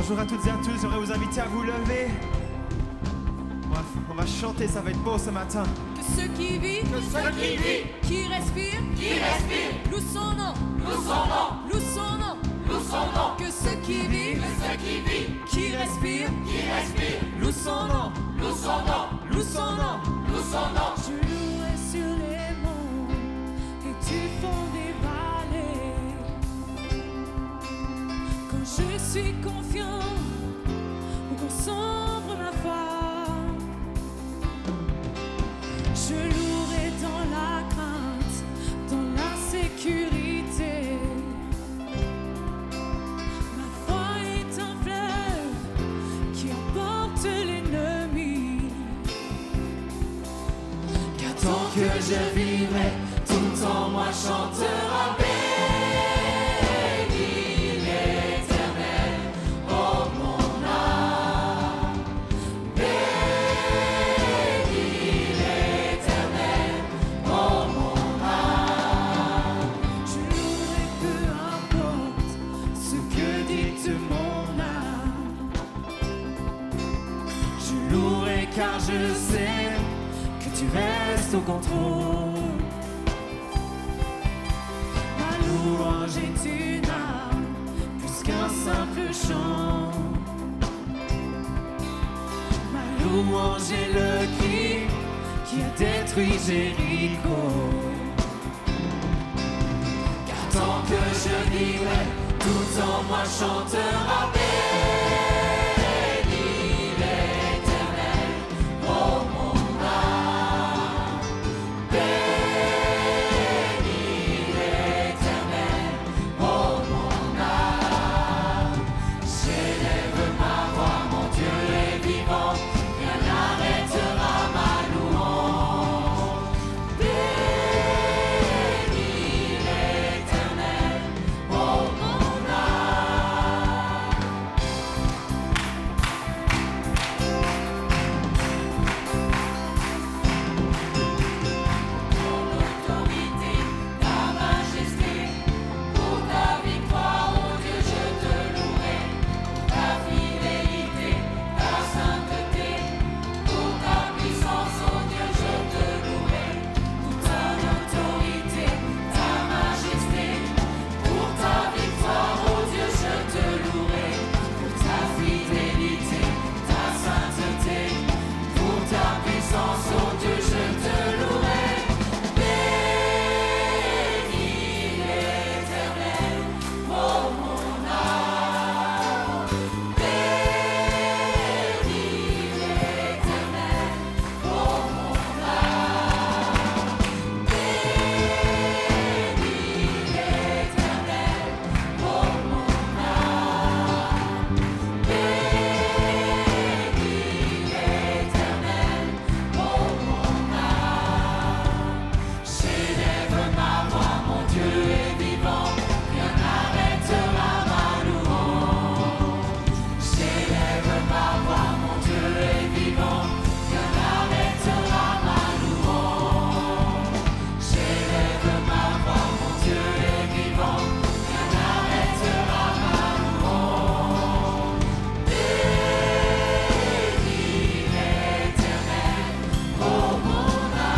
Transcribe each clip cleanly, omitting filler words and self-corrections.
Bonjour à toutes et à tous, j'aimerais vous inviter à vous lever. On va chanter, ça va être beau ce matin. Que ceux qui vivent, qui respirent, louent son nom, louent son nom. Que ceux qui vivent, qui respirent, louent son nom, louent son nom. Je louerai sur les monts et du fond des vallées. Quand je suis confiant ou quand sombre ma foi, je louerai dans la crainte, dans la sécurité. Ma foi est un fleuve qui emporte l'ennemi. Car tant que je vivrai, tout en moi chantera béni l'Éternel, oh mon âme. Béni l'Éternel, oh mon âme. Je louerai peu importe ce que dit mon âme. Je louerai car je sais que tu restes au contrôle. Ma louange est une arme plus qu'un simple chant. Ma louange est le cri qui a détruit Jéricho. Car tant que je vivrai, tout en moi chantera béni l'Éternel, oh mon âme. Béni l'Éternel, oh mon âme. J'élève ma voix, mon Dieu est vivant, rien n'arrêtera ma louange. Béni l'Éternel, oh mon âme. Ton autorité, ta majesté, pour ta victoire, oh Dieu, je te louerai. Pour ta fidélité, ta sainteté, pour ta puissance, oh Dieu, je te louerai. Pour ta autorité, ta majesté, pour ta victoire, oh Dieu, je te louerai. Pour ta fidélité, ta sainteté, pour ta puissance, oh Dieu, je te louerai. Béni l'Éternel, oh mon âme. Béni l'Éternel, oh mon âme. Béni l'Éternel, oh mon âme. Béni l'Éternel, oh mon âme. J'élève ma voix, mon Dieu est vivant, rien n'arrêtera ma louange. J'élève ma voix, mon Dieu est vivant, rien n'arrêtera ma louange. J'élève ma voix, mon Dieu est vivant, rien n'arrêtera ma louange. Béni l'Éternel, oh mon âme.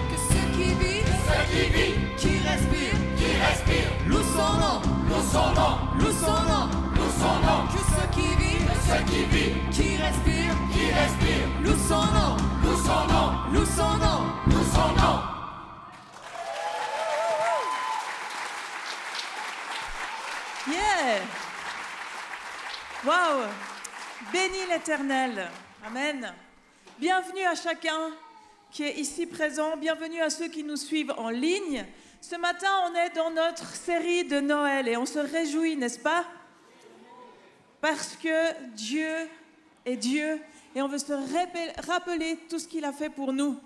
Que ceux qui vivent, qui respirent, louent son nom, louent son nom. Que ceux qui vivent, qui respirent, louent son nom, louent son nom. Yeah! Waouh! Béni l'Éternel. Amen. Bienvenue à chacun qui est ici présent. Bienvenue à ceux qui nous suivent en ligne. Ce matin, on est dans notre série de Noël et on se réjouit, n'est-ce pas? Parce que Dieu est Dieu et on veut se rappeler tout ce qu'il a fait pour nous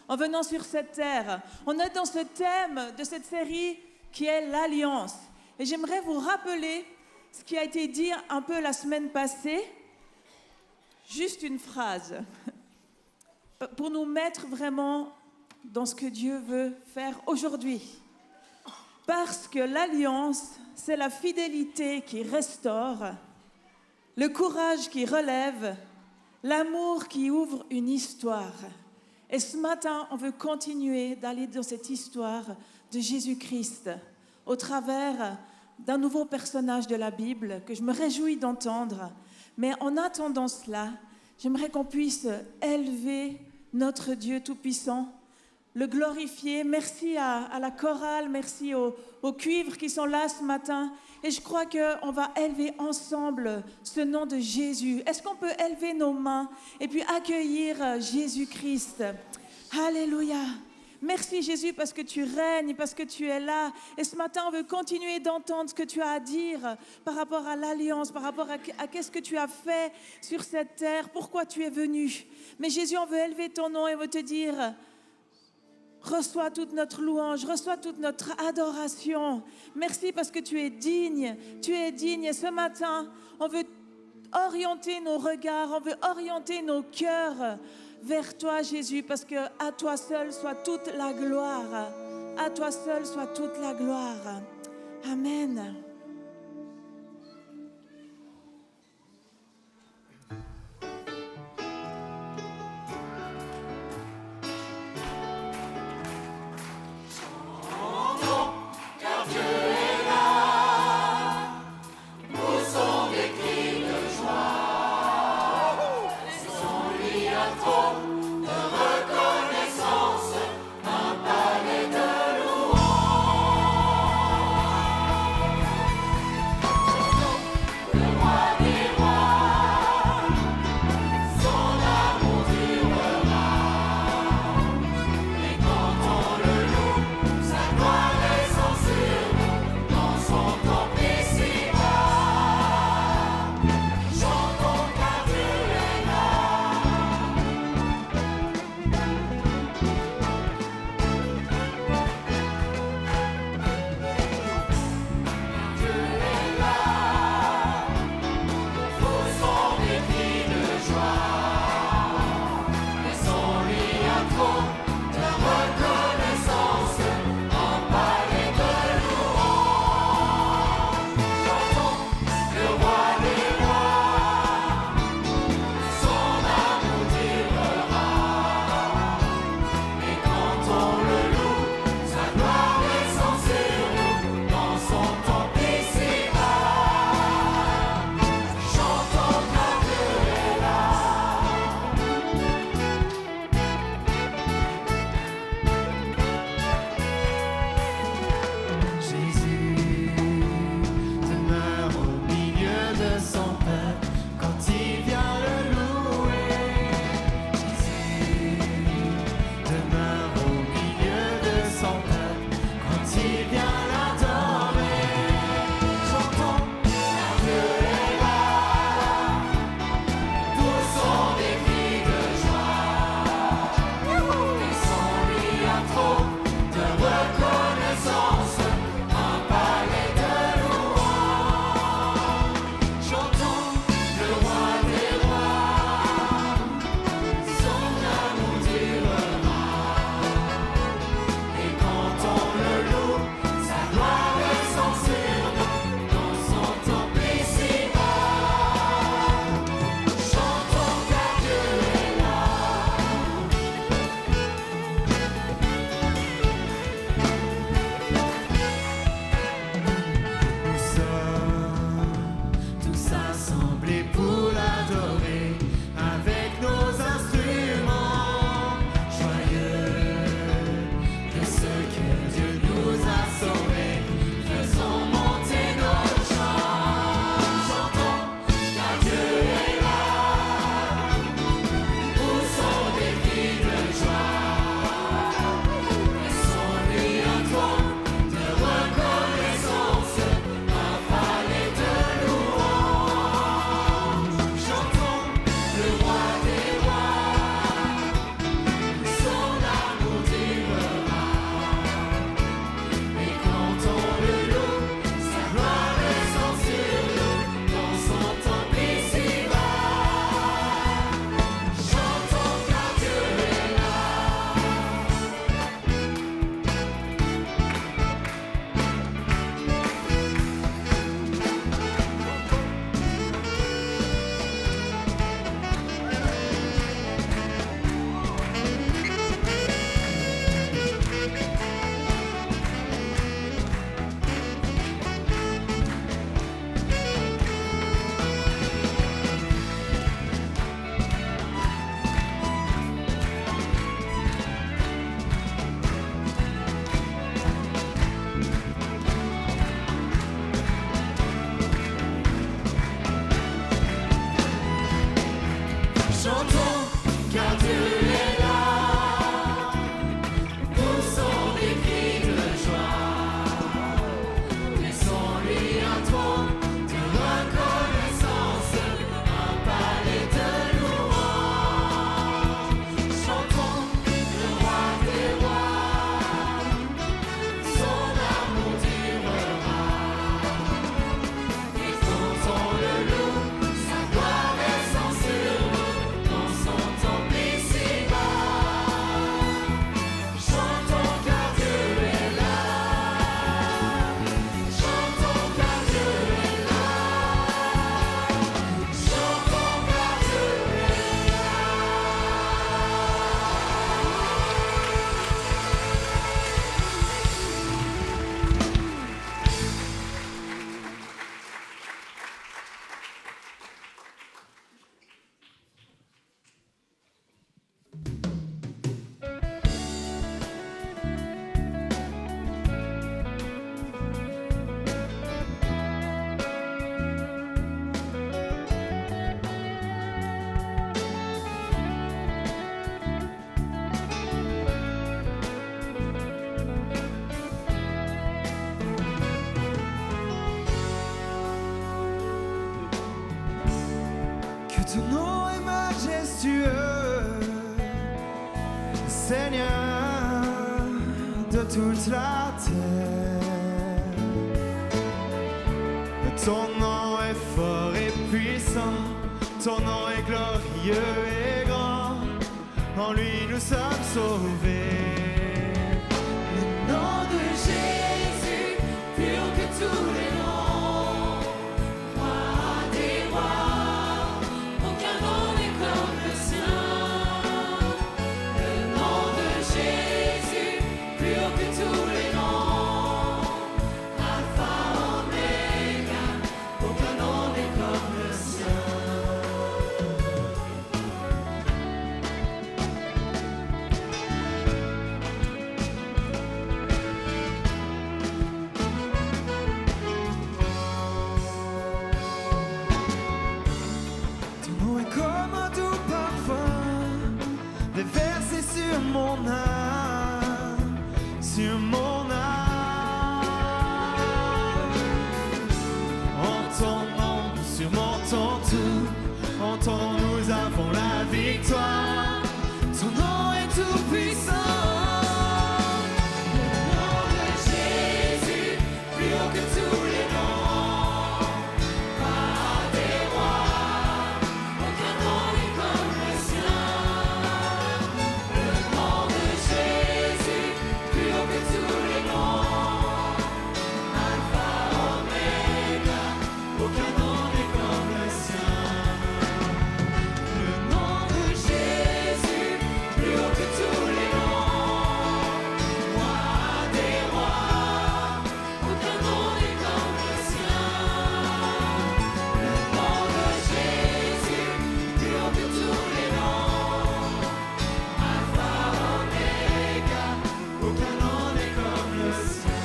en venant sur cette terre. On est dans ce thème de cette série qui est l'Alliance. Et j'aimerais vous rappeler ce qui a été dit un peu la semaine passée, juste une phrase, pour nous mettre vraiment dans ce que Dieu veut faire aujourd'hui. Parce que l'alliance, c'est la fidélité qui restaure, le courage qui relève, l'amour qui ouvre une histoire. Et ce matin, on veut continuer d'aller dans cette histoire de Jésus-Christ au travers d'un nouveau personnage de la Bible que je me réjouis d'entendre. Mais en attendant cela, j'aimerais qu'on puisse élever notre Dieu Tout-Puissant, le glorifier. Merci à la chorale, merci aux cuivres qui sont là ce matin. Et je crois qu'on va élever ensemble ce nom de Jésus. Est-ce qu'on peut élever nos mains et puis accueillir Jésus-Christ? Alléluia. Merci Jésus parce que tu règnes, parce que tu es là. Et ce matin, on veut continuer d'entendre ce que tu as à dire par rapport à l'alliance, par rapport à qu'est-ce que tu as fait sur cette terre, pourquoi tu es venu. Mais Jésus, on veut élever ton nom et on veut te dire... Reçois toute notre louange, reçois toute notre adoration. Merci parce que tu es digne. Tu es digne. Et ce matin, on veut orienter nos regards, on veut orienter nos cœurs vers toi, Jésus, parce que à toi seul soit toute la gloire. À toi seul soit toute la gloire. Amen. Ton nom est majestueux, Seigneur de toute la terre. Ton nom est fort et puissant, ton nom est glorieux et grand, en lui nous sommes sauvés. Le nom de Jésus, plus haut que tous les noms, roi des rois, aucun nom n'est comme le sien. Le nom de Jésus, plus haut que tous les noms, Alpha, Oméga, aucun nom n'est comme le sien. Ton nom est comme un doux parfum, déversé sur mon âme, sur mon âme. En ton nom, nous surmontons tout, en ton nom nous avons la victoire. Ton nom est tout puissant. Le nom de Jésus, plus haut que tous les noms, roi des rois, aucun nom n'est comme le sien. Le nom de Jésus, plus haut que tous les noms, Alpha, Oméga, aucun nom n'est comme le sien. Le nom De Jésus, plus haut que tous les noms, roi des rois, aucun nom n'est comme le sien. Le nom de Jésus, plus haut que tous les noms, Alpha, Oméga, aucun nom n'est comme le sien.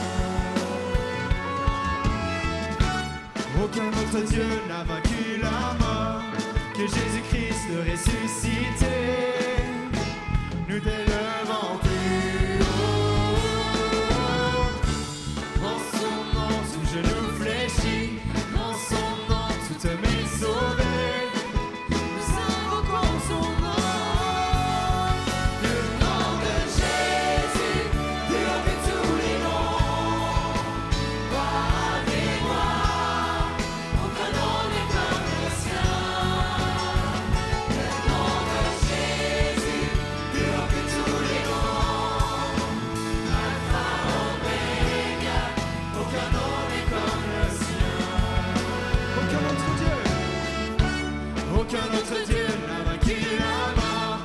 Aucun autre Dieu n'a vaincu la mort que Jésus-Christ le ressuscité. Nous t'élevons plus haut. En son nom, tout genou fléchit. En son nom, toute main sauvée. Nous invoquons son nom. Le nom de Jésus, plus haut que tous les noms, roi des rois, aucun nom n'est comme le sien. Le nom de Jésus, plus haut que tous les noms, Alpha, Oméga, aucun nom n'est comme le sien. Aucun autre Dieu n'a vaincu la mort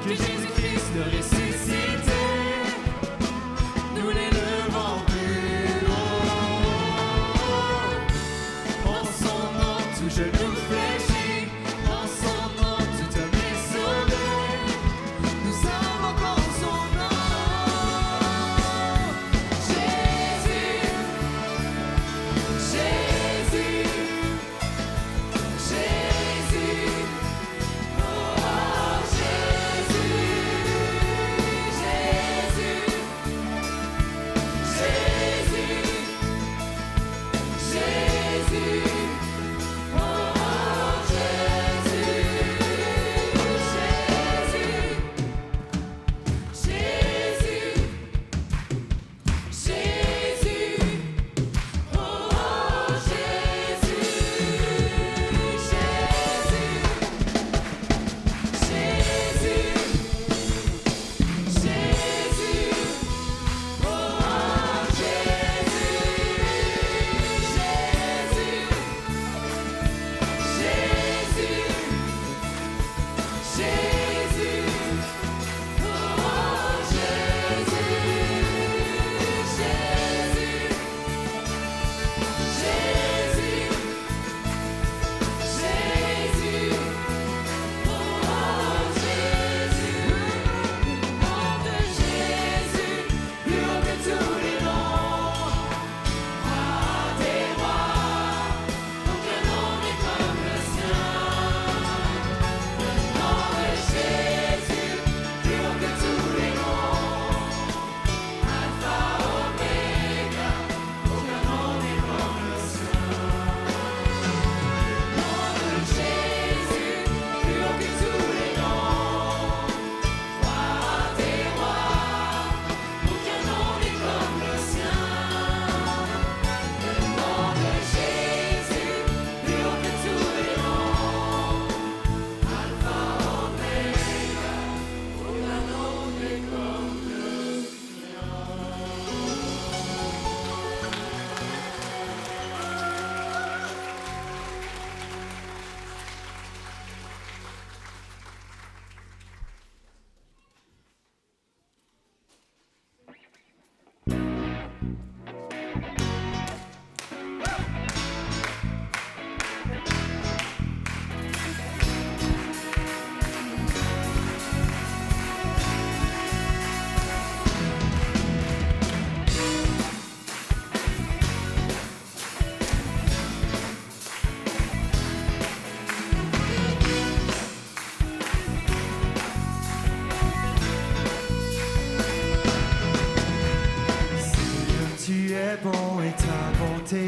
que Jésus-Christ le ressuscité. Nous l'élevons plus haut. En son nom, tout genou fléchit. En son nom, toute main sauvée. Nous invoquons son nom. Jésus, Jésus, Jésus, oh Jésus, Jésus, Jésus, Jésus, oh Jésus, Jésus, Jésus, oh Jésus, Jésus, Jésus,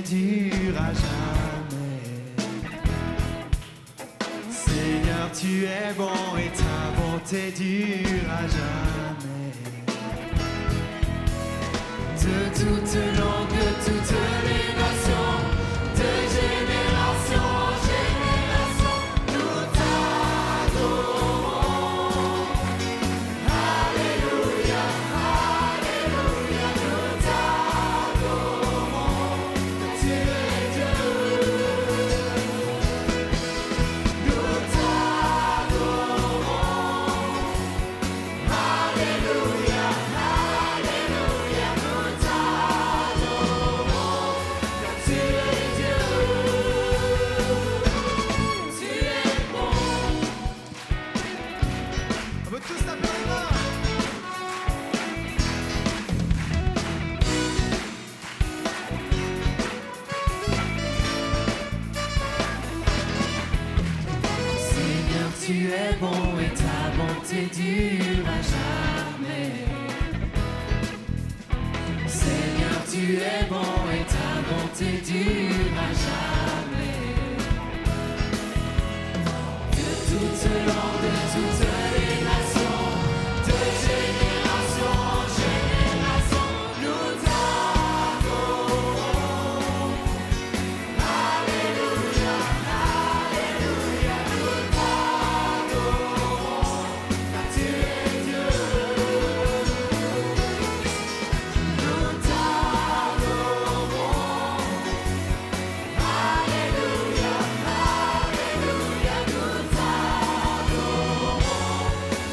dure à jamais. Seigneur, tu es bon et ta bonté dure à jamais. De toute langue, de toutes les nations, de génération en génération, nous t'adorons. Alléluia, Alléluia, nous t'adorons. Tu es Dieu. Nous t'adorons. Alléluia, Alléluia, nous t'adorons. Tu es Dieu. Tu es bon. On veut tous taper les mains. Seigneur, tu es bon et ta bonté dure à jamais. Seigneur, tu es bon et ta bonté dure à jamais. De toutes langues, de toutes les nations, de génération en génération, nous t'adorons. Alléluia, Alléluia, nous t'adorons. Car tu es Dieu. Nous t'adorons. Alléluia, Alléluia, nous t'adorons.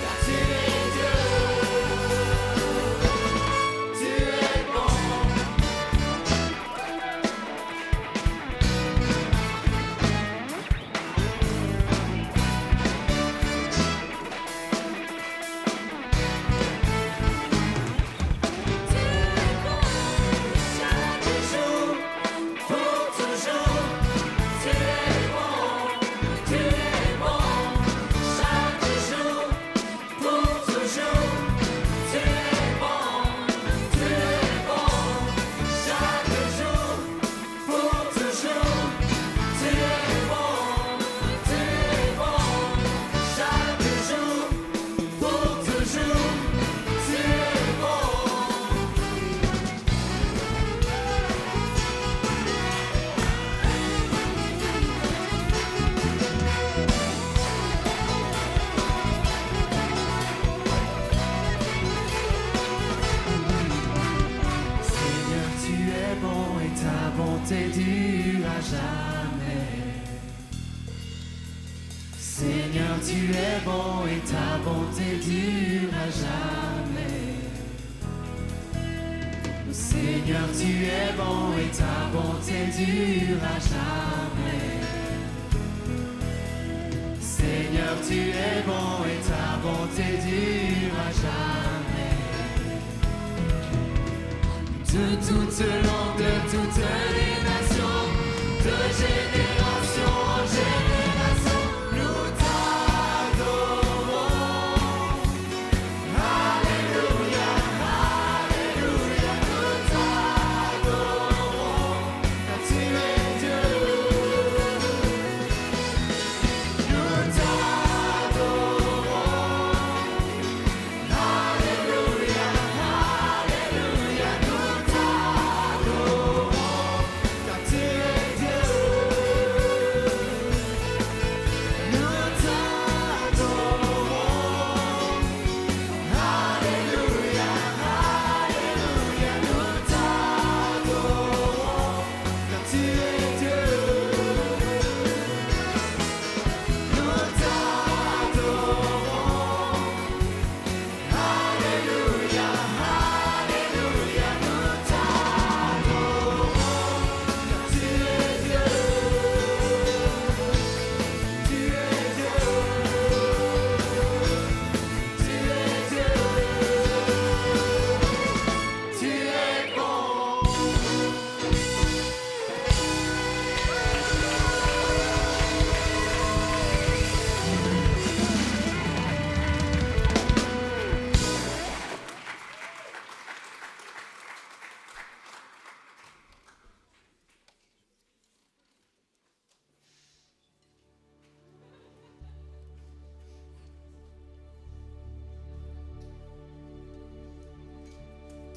Car tu es Dieu. Tu es bon. Chaque jour, pour toujours, tu es bon, tu es bon. Chaque jour, pour toujours, tu es bon, tu es bon. Chaque jour, pour toujours, tu es bon, tu es bon. Chaque jour, pour toujours, tu es bon. Seigneur, tu es bon et ta bonté dure à jamais. Seigneur, tu es bon et ta bonté dure à jamais. Seigneur, tu es bon et ta bonté dure à jamais. Seigneur, tu es bon et ta bonté dure à jamais. De toutes langues, de toutes les nations, de génération en génération, nous t'adorons. Alléluia, Alléluia, nous t'adorons. Car tu es Dieu. Nous t'adorons. Alléluia, Alléluia, nous t'adorons. Car tu es Dieu.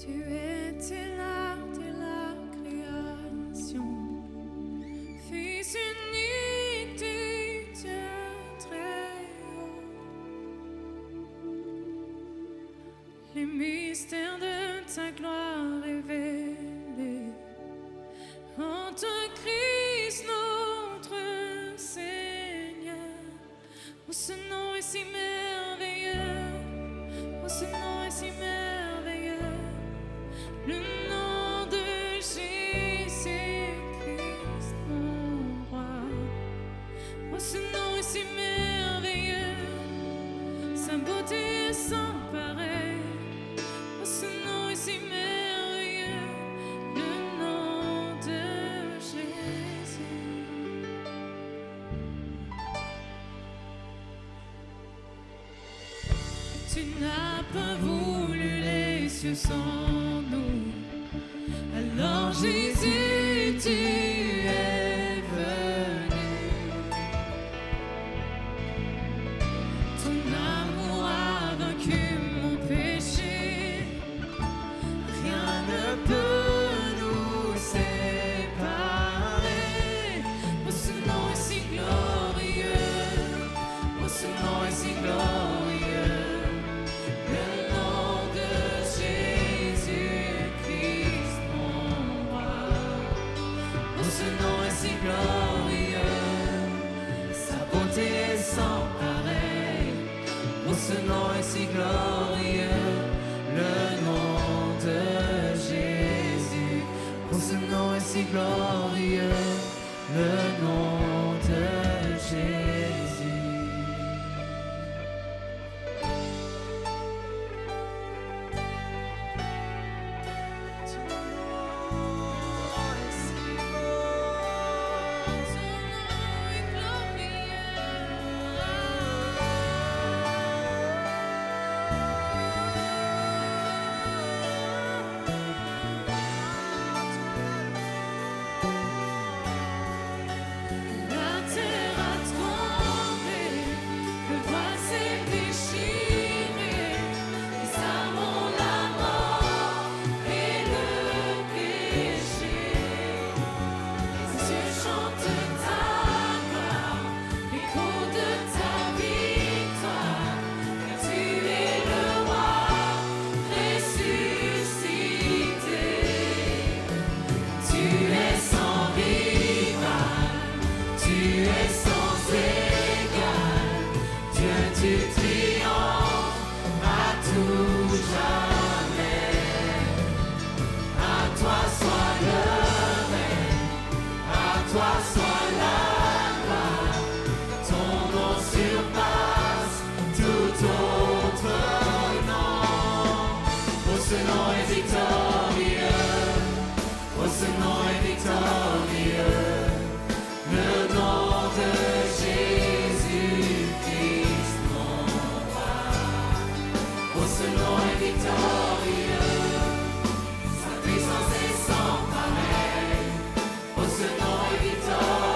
Tu étais là dès la création, Fils unique du Dieu très haut. Les mystères de ta gloire révélés en ton Christ notre Seigneur. Oh, ce nom est si merveilleux, oh, ce nom est si merveilleux, le nom de Jésus-Christ mon roi. Oh, ce nom est si merveilleux, sa beauté est sans pareil. Oh, ce nom est si merveilleux, le nom de Jésus. Tu n'as pas voulu les cieux sans nous. Alors Jésus, tu es venu. Ton amour a vaincu mon péché. Rien ne peut nous séparer. Oh, ce nom est si glorieux. Oh, ce nom est si glorieux. Le nom de Jésus-Christ mon roi. Oh, ce nom est si glorieux. Sa beauté est sans pareil. Oh, ce nom est si glorieux. Le nom de Jésus. Oh, ce nom est si glorieux. Le nom de Jésus. La terre a tremblé, le voile s'est déchiré, les âmes ont la mort et le péché. Les cieux chantent ta gloire, l'écho de ta victoire, car tu es le roi ressuscité. Tu es sans rival. Tu es sans égal, Dieu tu triomphes à tout jamais. À toi soit le règne, à toi soit la gloire. Ton nom surpasse tout autre nom. Oh, ce nom est victorieux, oh, ce nom est victorieux. Le nom de Jésus-Christ mon roi. Oh, ce nom est victorieux. Sa puissance est sans pareil. Oh, ce nom est victorieux.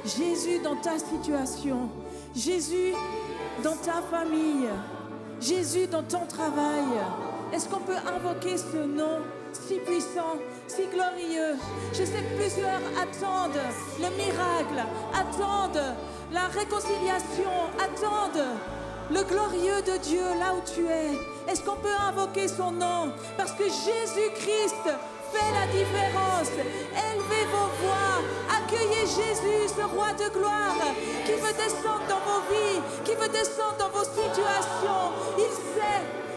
Jésus dans ta situation, Jésus dans ta famille, Jésus dans ton travail. Est-ce qu'on peut invoquer ce nom si puissant, si glorieux? Je sais que plusieurs attendent le miracle, attendent la réconciliation, attendent le glorieux de Dieu là où tu es. Est-ce qu'on peut invoquer son nom? Parce que Jésus-Christ fait la différence. Élevez vos voix, accueillez Jésus, ce roi de gloire qui veut descendre dans vos vies, qui veut descendre dans vos situations.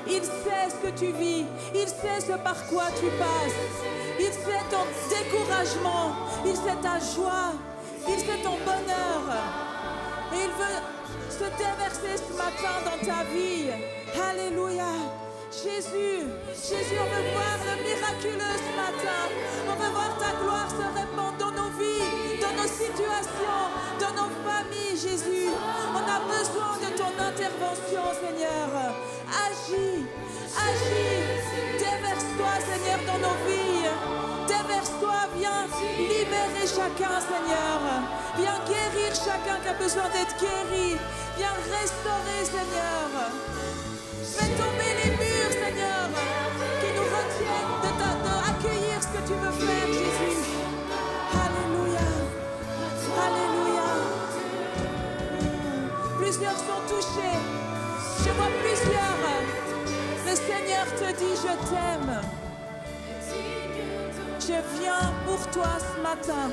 Il sait ce que tu vis, il sait ce par quoi tu passes, il sait ton découragement, il sait ta joie, il sait ton bonheur. Et il veut se déverser ce matin dans ta vie. Alléluia. Jésus, on veut voir le miraculeux ce matin. On veut voir ta gloire se répandre dans nos vies, dans nos situations, dans nos familles, Jésus. On a besoin de ton intervention, Seigneur. Agis, déverse-toi, Seigneur, dans nos vies. Déverse-toi, viens libérer chacun, Seigneur. Viens guérir chacun qui a besoin d'être guéri. Viens restaurer, Seigneur. Fais tomber les murs, Seigneur, qui nous retiennent d'accueillir ce que tu veux faire, Jésus. Alléluia. Alléluia. Plusieurs sont touchés. Je vois plusieurs. Le Seigneur te dit, je t'aime. Je viens pour toi ce matin.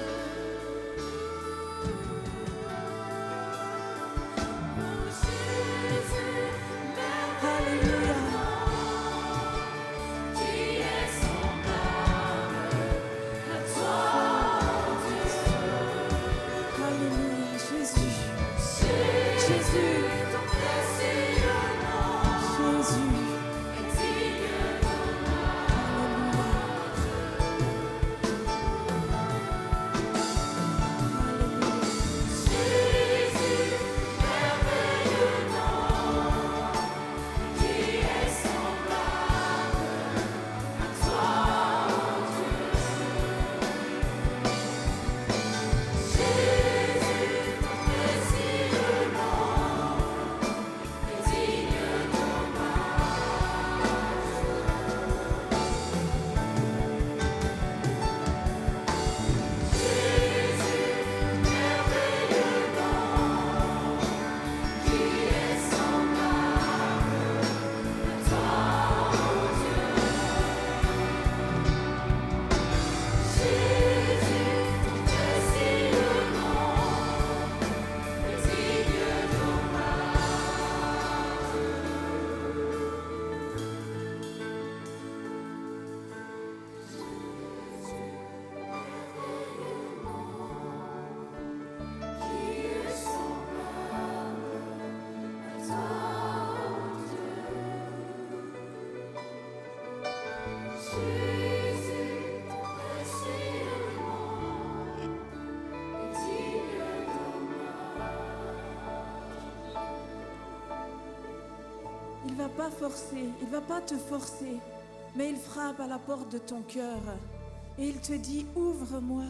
pas forcer, il ne va pas te forcer, mais il frappe à la porte de ton cœur et il te dit, ouvre-moi,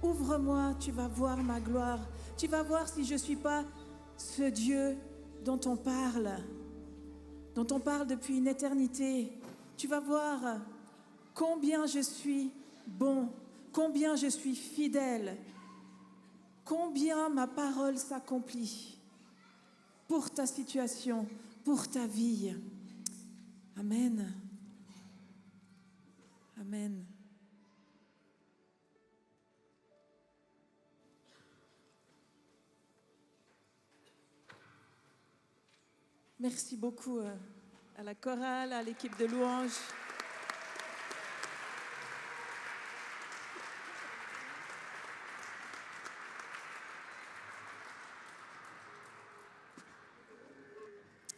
ouvre-moi, tu vas voir ma gloire, tu vas voir si je ne suis pas ce Dieu dont on parle depuis une éternité. Tu vas voir combien je suis bon, combien je suis fidèle, combien ma parole s'accomplit pour ta situation, pour ta vie. Amen. Amen. Merci beaucoup à la chorale, à l'équipe de louanges.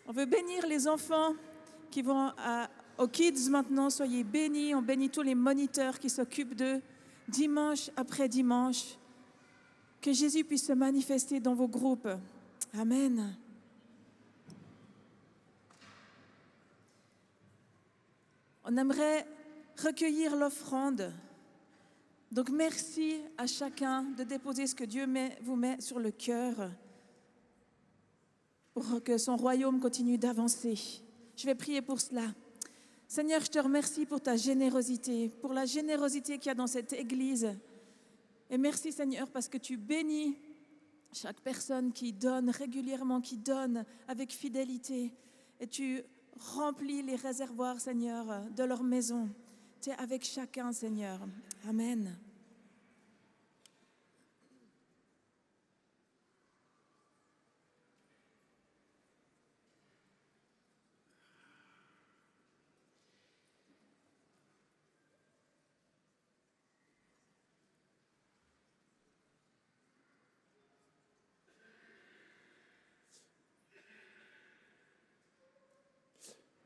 On veut bénir les enfants qui vont aux Kids maintenant. Soyez bénis. On bénit tous les moniteurs qui s'occupent d'eux dimanche après dimanche. Que Jésus puisse se manifester dans vos groupes. Amen. On aimerait recueillir l'offrande. Donc merci à chacun de déposer ce que Dieu vous met sur le cœur pour que son royaume continue d'avancer. Je vais prier pour cela. Seigneur, je te remercie pour ta générosité, pour la générosité qu'il y a dans cette Église. Et merci Seigneur parce que tu bénis chaque personne qui donne régulièrement, qui donne avec fidélité. Et tu remplis les réservoirs, Seigneur, de leur maison. Tu es avec chacun, Seigneur. Amen.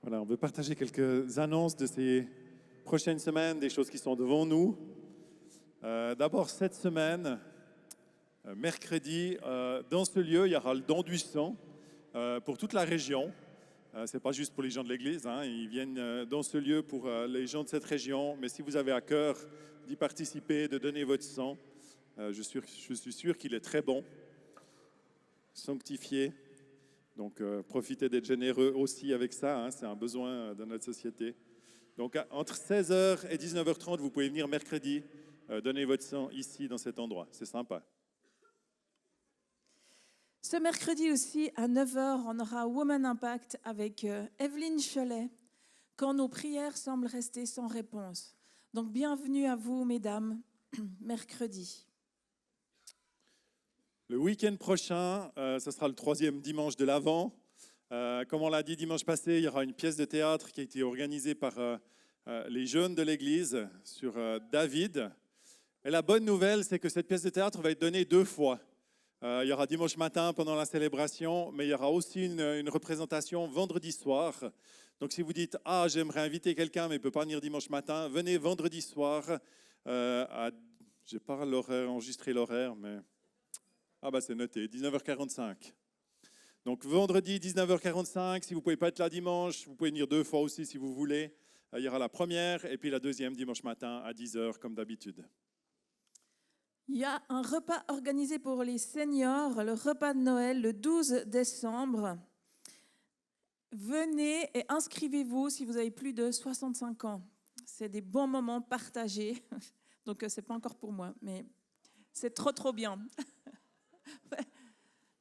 Voilà, on veut partager quelques annonces de ces prochaines semaines, des choses qui sont devant nous. D'abord, cette semaine, mercredi, dans ce lieu, il y aura le don du sang pour toute la région. Ce n'est pas juste pour les gens de l'Église, hein, ils viennent dans ce lieu pour les gens de cette région. Mais si vous avez à cœur d'y participer, de donner votre sang, je suis sûr qu'il est très bon, sanctifié. Donc, profitez d'être généreux aussi avec ça, hein, c'est un besoin de notre société. Donc, entre 16h et 19h30, vous pouvez venir mercredi, donner votre sang ici, dans cet endroit. C'est sympa. Ce mercredi aussi, à 9h, on aura Women Impact avec Evelyne Cholet, quand nos prières semblent rester sans réponse. Donc, bienvenue à vous, mesdames, mercredi. Le week-end prochain, ce sera le 3e dimanche de l'Avent. Comme on l'a dit dimanche passé, il y aura une pièce de théâtre qui a été organisée par les jeunes de l'Église sur David. Et la bonne nouvelle, c'est que cette pièce de théâtre va être donnée 2 fois. Il y aura dimanche matin pendant la célébration, mais il y aura aussi une représentation vendredi soir. Donc si vous dites « Ah, j'aimerais inviter quelqu'un, mais il ne peut pas venir dimanche matin », venez vendredi soir. Je n'ai pas enregistré l'horaire, mais... Ah bah c'est noté, 19h45. Donc vendredi 19h45, si vous ne pouvez pas être là dimanche, vous pouvez venir 2 fois aussi si vous voulez. Il y aura la première et puis la deuxième dimanche matin à 10h comme d'habitude. Il y a un repas organisé pour les seniors, le repas de Noël, le 12 décembre. Venez et inscrivez-vous si vous avez plus de 65 ans. C'est des bons moments partagés. Donc ce n'est pas encore pour moi, mais c'est trop bien.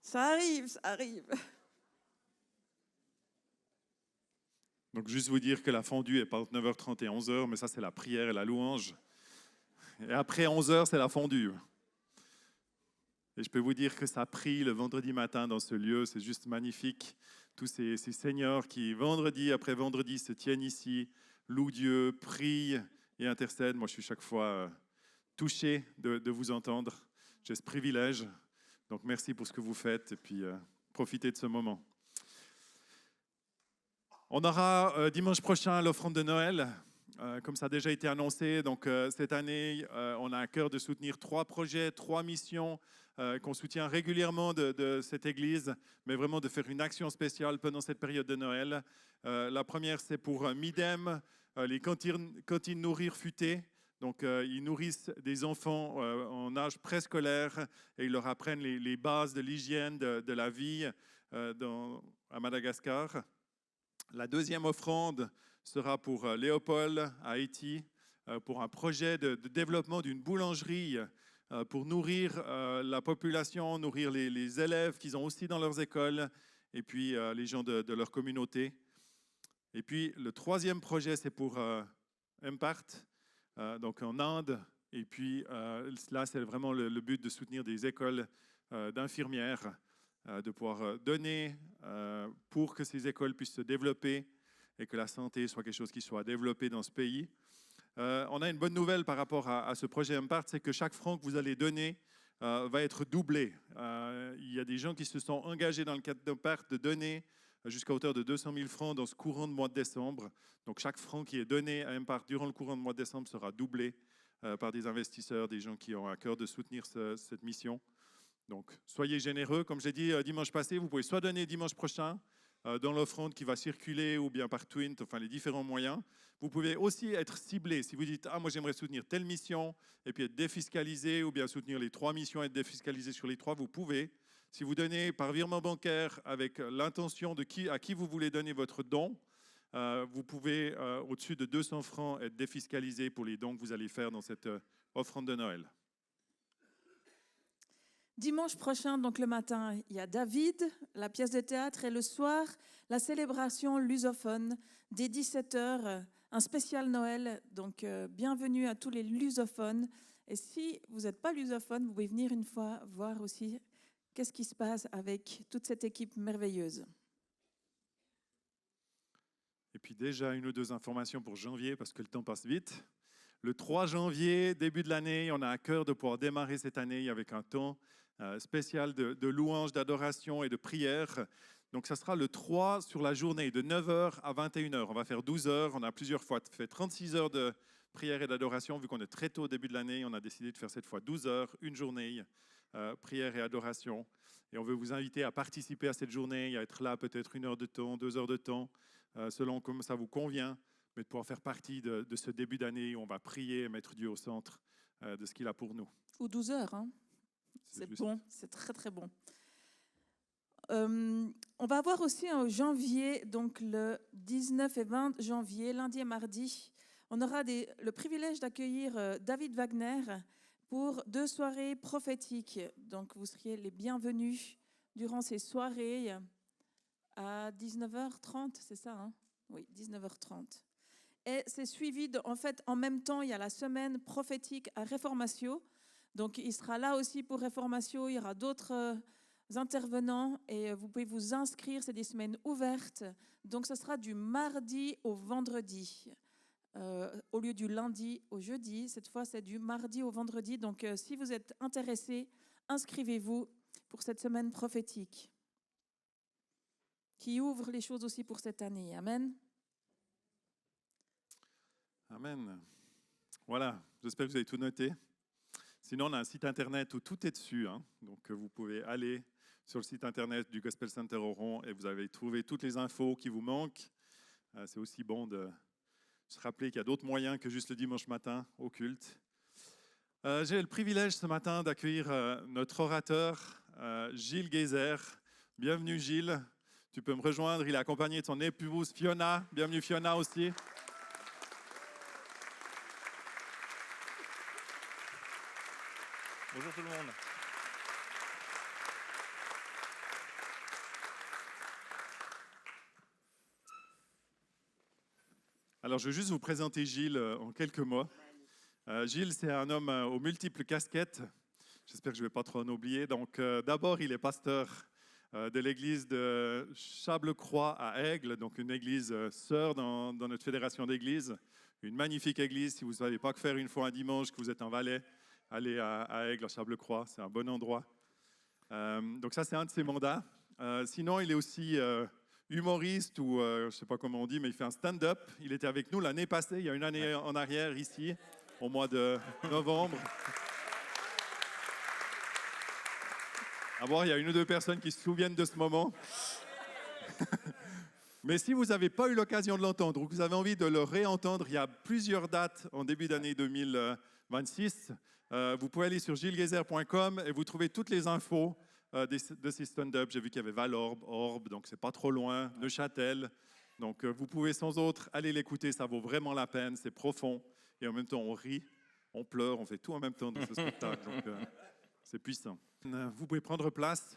Ça arrive, ça arrive. Donc juste vous dire que la fondue est pas entre 9h30 et 11h, mais ça c'est la prière et la louange. Et après 11h, c'est la fondue. Et je peux vous dire que ça prie le vendredi matin dans ce lieu, c'est juste magnifique. Tous ces seigneurs qui, vendredi après vendredi, se tiennent ici, louent Dieu, prient et intercèdent. Moi, je suis chaque fois touché de vous entendre. J'ai ce privilège. Donc, merci pour ce que vous faites et puis profitez de ce moment. On aura dimanche prochain l'offrande de Noël, comme ça a déjà été annoncé. Donc, cette année, on a à cœur de soutenir 3 projets, 3 missions qu'on soutient régulièrement de cette église, mais vraiment de faire une action spéciale pendant cette période de Noël. La première, c'est pour Midem, les cantines Nourrir Futé. Donc, ils nourrissent des enfants en âge préscolaire et ils leur apprennent les bases de l'hygiène, de la vie à Madagascar. La deuxième offrande sera pour Léopold à Haïti, pour un projet de développement d'une boulangerie pour nourrir la population, nourrir les élèves qu'ils ont aussi dans leurs écoles et puis les gens de leur communauté. Et puis, le troisième projet, c'est pour Impart, donc en Inde. Et puis, là, c'est vraiment le but de soutenir des écoles d'infirmières, de pouvoir donner pour que ces écoles puissent se développer et que la santé soit quelque chose qui soit développé dans ce pays. On a une bonne nouvelle par rapport à ce projet Impart, c'est que chaque franc que vous allez donner va être doublé. Il y a des gens qui se sont engagés dans le cadre d'Impart de donner jusqu'à hauteur de 200 000 francs dans ce courant de mois de décembre. Donc chaque franc qui est donné à Impart durant le courant de mois de décembre sera doublé par des investisseurs, des gens qui ont à cœur de soutenir cette mission. Donc soyez généreux. Comme j'ai dit dimanche passé, vous pouvez soit donner dimanche prochain dans l'offrande qui va circuler ou bien par Twint, enfin les différents moyens. Vous pouvez aussi être ciblé. Si vous dites « Ah, moi j'aimerais soutenir telle mission et puis être défiscalisé ou bien soutenir les 3 missions et être défiscalisé sur les 3 », vous pouvez. Si vous donnez par virement bancaire avec l'intention à qui vous voulez donner votre don, vous pouvez, au-dessus de 200 francs, être défiscalisé pour les dons que vous allez faire dans cette offrande de Noël. Dimanche prochain, donc le matin, il y a David, la pièce de théâtre, et le soir, la célébration lusophone dès 17h, un spécial Noël. Donc, bienvenue à tous les lusophones. Et si vous n'êtes pas lusophone, vous pouvez venir une fois voir aussi qu'est-ce qui se passe avec toute cette équipe merveilleuse. Et puis déjà, 1 ou 2 informations pour janvier, parce que le temps passe vite. Le 3 janvier, début de l'année, on a à cœur de pouvoir démarrer cette année avec un temps spécial de louange, d'adoration et de prière. Donc, ça sera le 3 sur la journée, de 9h à 21h. On va faire 12 heures. On a plusieurs fois fait 36 heures de prière et d'adoration. Vu qu'on est très tôt au début de l'année, on a décidé de faire cette fois 12 heures, une journée, prière et adoration. Et on veut vous inviter à participer à cette journée, à être là peut-être 1 heure de temps, 2 heures de temps, selon comme ça vous convient, mais de pouvoir faire partie de ce début d'année où on va prier et mettre Dieu au centre de ce qu'il a pour nous. Ou 12 heures, hein. C'est bon, c'est très très bon. On va avoir aussi en janvier, donc le 19 et 20 janvier, lundi et mardi, on aura le privilège d'accueillir David Wagner pour 2 soirées prophétiques. Donc vous seriez les bienvenus durant ces soirées à 19h30, c'est ça, hein? Oui, 19h30. Et c'est suivi, en fait, en même temps, il y a la semaine prophétique à Réformatio. Donc, il sera là aussi pour Réformatio. Il y aura d'autres intervenants et vous pouvez vous inscrire. C'est des semaines ouvertes. Donc, ce sera du mardi au vendredi. Au lieu du lundi au jeudi, cette fois, c'est du mardi au vendredi. Donc, si vous êtes intéressés, inscrivez-vous pour cette semaine prophétique qui ouvre les choses aussi pour cette année. Amen. Amen. Voilà, j'espère que vous avez tout noté. Sinon, on a un site internet où tout est dessus. Donc, vous pouvez aller sur le site internet du Gospel Center Oron et vous allez trouver toutes les infos qui vous manquent. C'est aussi bon de se rappeler qu'il y a d'autres moyens que juste le dimanche matin au culte. J'ai le privilège ce matin d'accueillir notre orateur, Gilles Geyser. Bienvenue, Gilles. Tu peux me rejoindre. Il est accompagné de son épouse Fiona. Bienvenue, Fiona aussi. Bonjour tout le monde. Alors, je vais juste vous présenter Gilles en quelques mots. Gilles, c'est un homme aux multiples casquettes. J'espère que je ne vais pas trop en oublier. Donc, d'abord, il est pasteur de l'église de Chable-Croix à Aigle, donc une église sœur dans notre fédération d'églises. Une magnifique église. Si vous ne savez pas que faire une fois un dimanche, que vous êtes en Valais, allez à Aigle, à Chable-Croix, c'est un bon endroit. Donc ça, c'est un de ses mandats. Sinon, il est aussi humoriste, ou je ne sais pas comment on dit, mais il fait un stand-up. Il était avec nous l'année passée, il y a une année en arrière, ici, au mois de novembre. À voir, il y a une ou deux personnes qui se souviennent de ce moment. Mais si vous n'avez pas eu l'occasion de l'entendre ou que vous avez envie de le réentendre, il y a plusieurs dates en début d'année 2026. Vous pouvez aller sur gilesguézer.com et vous trouvez toutes les infos de ces stand-up. J'ai vu qu'il y avait Valorbe, Orbe, donc c'est pas trop loin, Neuchâtel. Donc vous pouvez sans autre aller l'écouter, ça vaut vraiment la peine, c'est profond. Et en même temps, on rit, on pleure, on fait tout en même temps dans ce spectacle. Donc c'est puissant. Vous pouvez prendre place.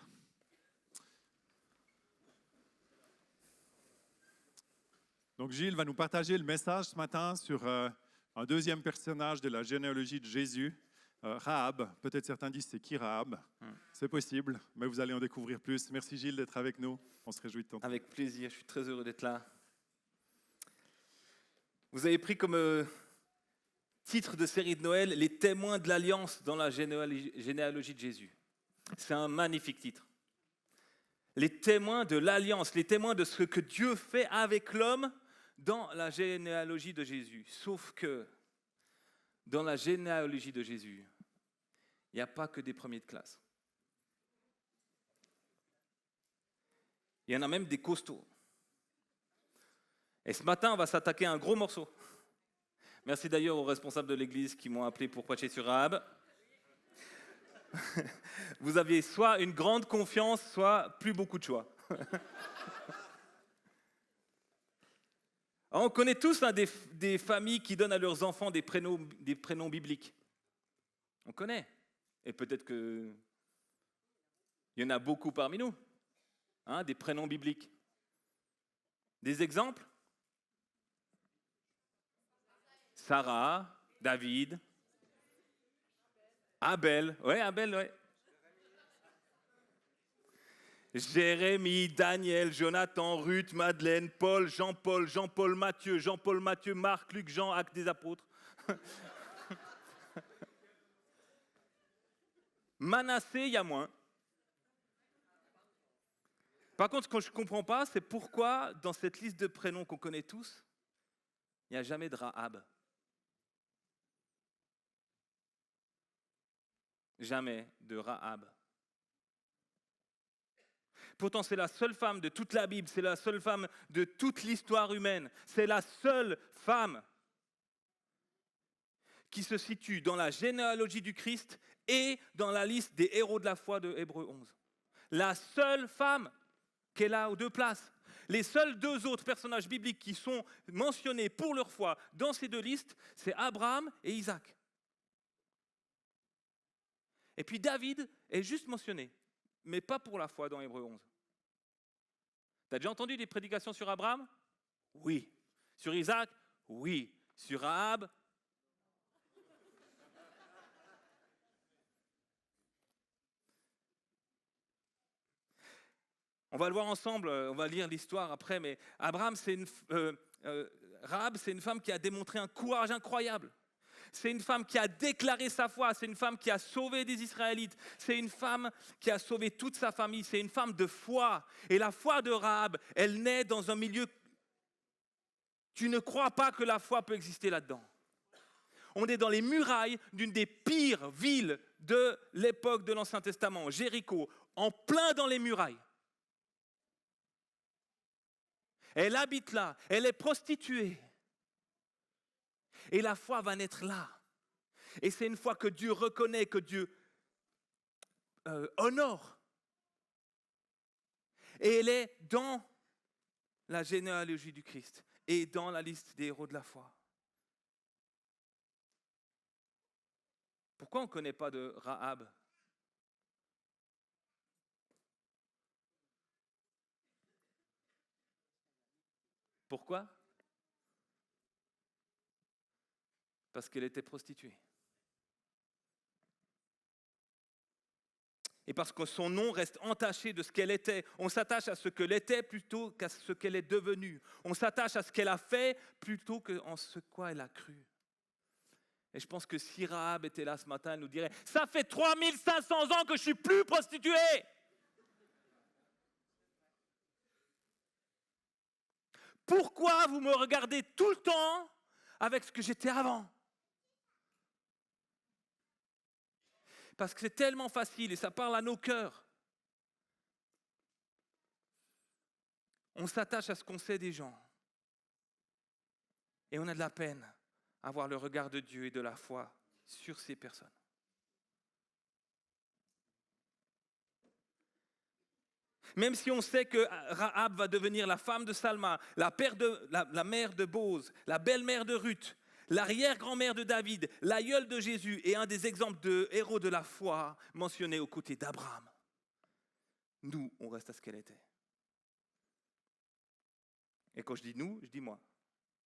Donc Gilles va nous partager le message ce matin sur un deuxième personnage de la généalogie de Jésus, Rahab. Peut-être certains disent c'est qui Rahab? C'est possible, mais vous allez en découvrir plus. Merci Gilles d'être avec nous. On se réjouit de ton temps. Avec plaisir, je suis très heureux d'être là. Vous avez pris comme titre de série de Noël « Les témoins de l'Alliance dans la généalogie de Jésus ». C'est un magnifique titre. Les témoins de l'Alliance, les témoins de ce que Dieu fait avec l'homme dans la généalogie de Jésus. Sauf que dans la généalogie de Jésus, il n'y a pas que des premiers de classe. Il y en a même des costauds. Et ce matin, on va s'attaquer à un gros morceau. Merci d'ailleurs aux responsables de l'église qui m'ont appelé pour prêcher sur Rahab. Vous aviez soit une grande confiance, soit plus beaucoup de choix. On connaît tous des familles qui donnent à leurs enfants des prénoms bibliques. On connaît. Et peut-être qu'il y en a beaucoup parmi nous. Des prénoms bibliques. Des exemples? Sarah, David, Abel. Ouais, Abel, ouais. Jérémie, Daniel, Jonathan, Ruth, Madeleine, Paul, Jean-Paul, Matthieu, Marc, Luc, Jean, Actes des Apôtres. Manassé, il y a moins. Par contre, ce que je ne comprends pas, c'est pourquoi dans cette liste de prénoms qu'on connaît tous, il n'y a jamais de Rahab. Jamais de Rahab. Pourtant, c'est la seule femme de toute la Bible, c'est la seule femme de toute l'histoire humaine. C'est la seule femme qui se situe dans la généalogie du Christ et dans la liste des héros de la foi de Hébreux 11. La seule femme qui est là aux deux places. Les seuls deux autres personnages bibliques qui sont mentionnés pour leur foi dans ces deux listes, c'est Abraham et Isaac. Et puis David est juste mentionné, mais pas pour la foi dans Hébreux 11. Tu as déjà entendu des prédications sur Abraham? Oui. Sur Isaac? Oui. Sur Rahab? On va le voir ensemble, on va lire l'histoire après, mais Rahab, c'est une femme qui a démontré un courage incroyable. C'est une femme qui a déclaré sa foi, c'est une femme qui a sauvé des Israélites, c'est une femme qui a sauvé toute sa famille, c'est une femme de foi. Et la foi de Rahab, elle naît dans un milieu... Tu ne crois pas que la foi peut exister là-dedans. On est dans les murailles d'une des pires villes de l'époque de l'Ancien Testament, Jéricho, en plein dans les murailles. Elle habite là, elle est prostituée. Et la foi va naître là. Et c'est une foi que Dieu reconnaît, que Dieu honore. Et elle est dans la généalogie du Christ et dans la liste des héros de la foi. Pourquoi on ne connaît pas de Rahab ? Pourquoi ? Parce qu'elle était prostituée. Et parce que son nom reste entaché de ce qu'elle était. On s'attache à ce qu'elle était plutôt qu'à ce qu'elle est devenue. On s'attache à ce qu'elle a fait plutôt qu'en ce quoi elle a cru. Et je pense que si Rahab était là ce matin, elle nous dirait « Ça fait 3500 ans que je ne suis plus prostituée !» Pourquoi vous me regardez tout le temps avec ce que j'étais avant ? Parce que c'est tellement facile et ça parle à nos cœurs On s'attache à ce qu'on sait des gens. Et on a de la peine à avoir le regard de Dieu et de la foi sur ces personnes. Même si on sait que Rahab va devenir la femme de Salma, la mère de Bose, la belle-mère de Ruth, l'arrière-grand-mère de David, l'aïeul de Jésus et un des exemples de héros de la foi mentionnés aux côtés d'Abraham, nous, on reste à ce qu'elle était. Et quand je dis nous, je dis moi.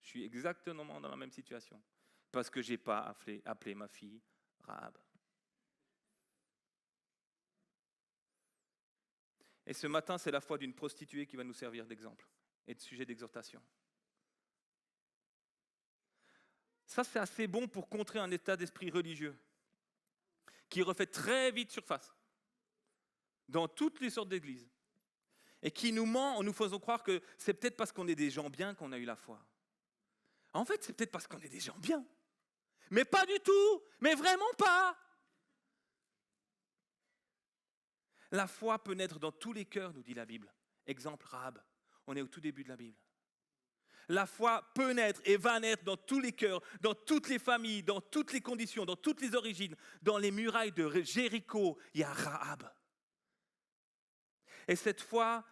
Je suis exactement dans la même situation. Parce que je n'ai pas appelé ma fille Rahab. Et ce matin, c'est la foi d'une prostituée qui va nous servir d'exemple et de sujet d'exhortation. Ça, c'est assez bon pour contrer un état d'esprit religieux qui refait très vite surface dans toutes les sortes d'églises et qui nous ment en nous faisant croire que c'est peut-être parce qu'on est des gens bien qu'on a eu la foi. En fait, c'est peut-être parce qu'on est des gens bien. Mais pas du tout, mais vraiment pas. La foi peut naître dans tous les cœurs, nous dit la Bible. Exemple, Rahab. On est au tout début de la Bible. La foi peut naître et va naître dans tous les cœurs, dans toutes les familles, dans toutes les conditions, dans toutes les origines. Dans les murailles de Jéricho, il y a Rahab. Et cette foi,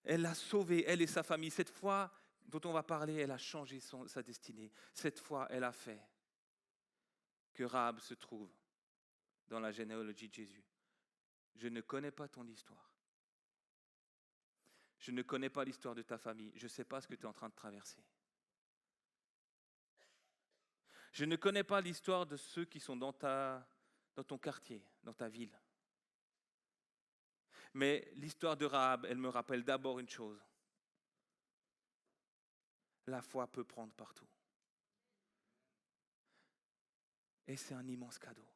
elle l'a sauvé, elle et sa famille. Cette foi dont on va parler, elle a changé sa destinée. Cette foi, elle a fait que Rahab se trouve dans la généalogie de Jésus. Je ne connais pas ton histoire. Je ne connais pas l'histoire de ta famille. Je ne sais pas ce que tu es en train de traverser. Je ne connais pas l'histoire de ceux qui sont dans ton quartier, dans ta ville. Mais l'histoire de Rahab, elle me rappelle d'abord une chose. La foi peut prendre partout. Et c'est un immense cadeau.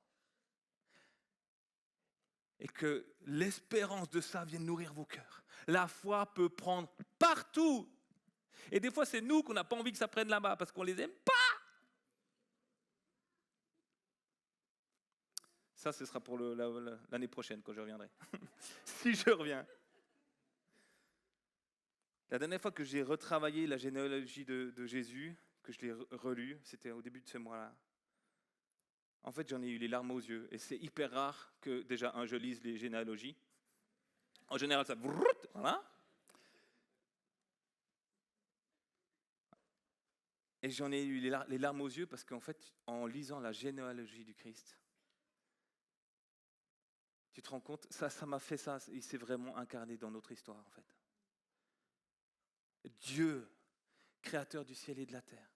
Et que l'espérance de ça vienne nourrir vos cœurs. La foi peut prendre partout. Et des fois, c'est nous qu'on n'a pas envie que ça prenne là-bas parce qu'on ne les aime pas. Ça, ce sera pour l'année prochaine quand je reviendrai. Si je reviens. La dernière fois que j'ai retravaillé la généalogie de Jésus, que je l'ai relu, c'était au début de ce mois-là. En fait, j'en ai eu les larmes aux yeux. Et c'est hyper rare que, déjà, je lise les généalogies. En général, ça... Voilà. Et j'en ai eu les larmes aux yeux parce qu'en fait, en lisant la généalogie du Christ, tu te rends compte, ça m'a fait ça. Il s'est vraiment incarné dans notre histoire, en fait. Dieu, créateur du ciel et de la terre.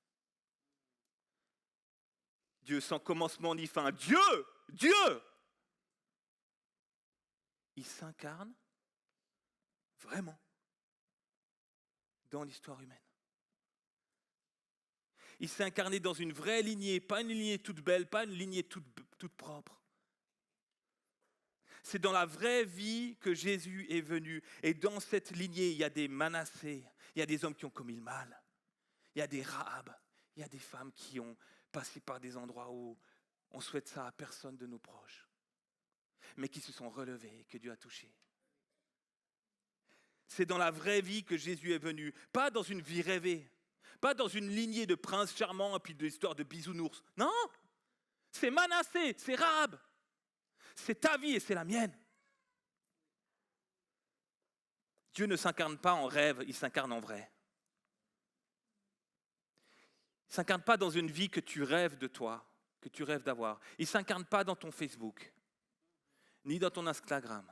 Dieu sans commencement ni fin. Dieu, il s'incarne vraiment dans l'histoire humaine. Il s'est incarné dans une vraie lignée, pas une lignée toute belle, pas une lignée toute propre. C'est dans la vraie vie que Jésus est venu. Et dans cette lignée, il y a des Manassés, il y a des hommes qui ont commis le mal, il y a des Rahab, il y a des femmes qui ont passé par des endroits où on souhaite ça à personne de nos proches, mais qui se sont relevés et que Dieu a touché. C'est dans la vraie vie que Jésus est venu, pas dans une vie rêvée, pas dans une lignée de princes charmants et puis de l'histoire de bisounours. Non, c'est Manassé, c'est Rahab. C'est ta vie et c'est la mienne. Dieu ne s'incarne pas en rêve, il s'incarne en vrai. Il ne s'incarne pas dans une vie que tu rêves de toi, que tu rêves d'avoir. Il ne s'incarne pas dans ton Facebook, ni dans ton Instagram.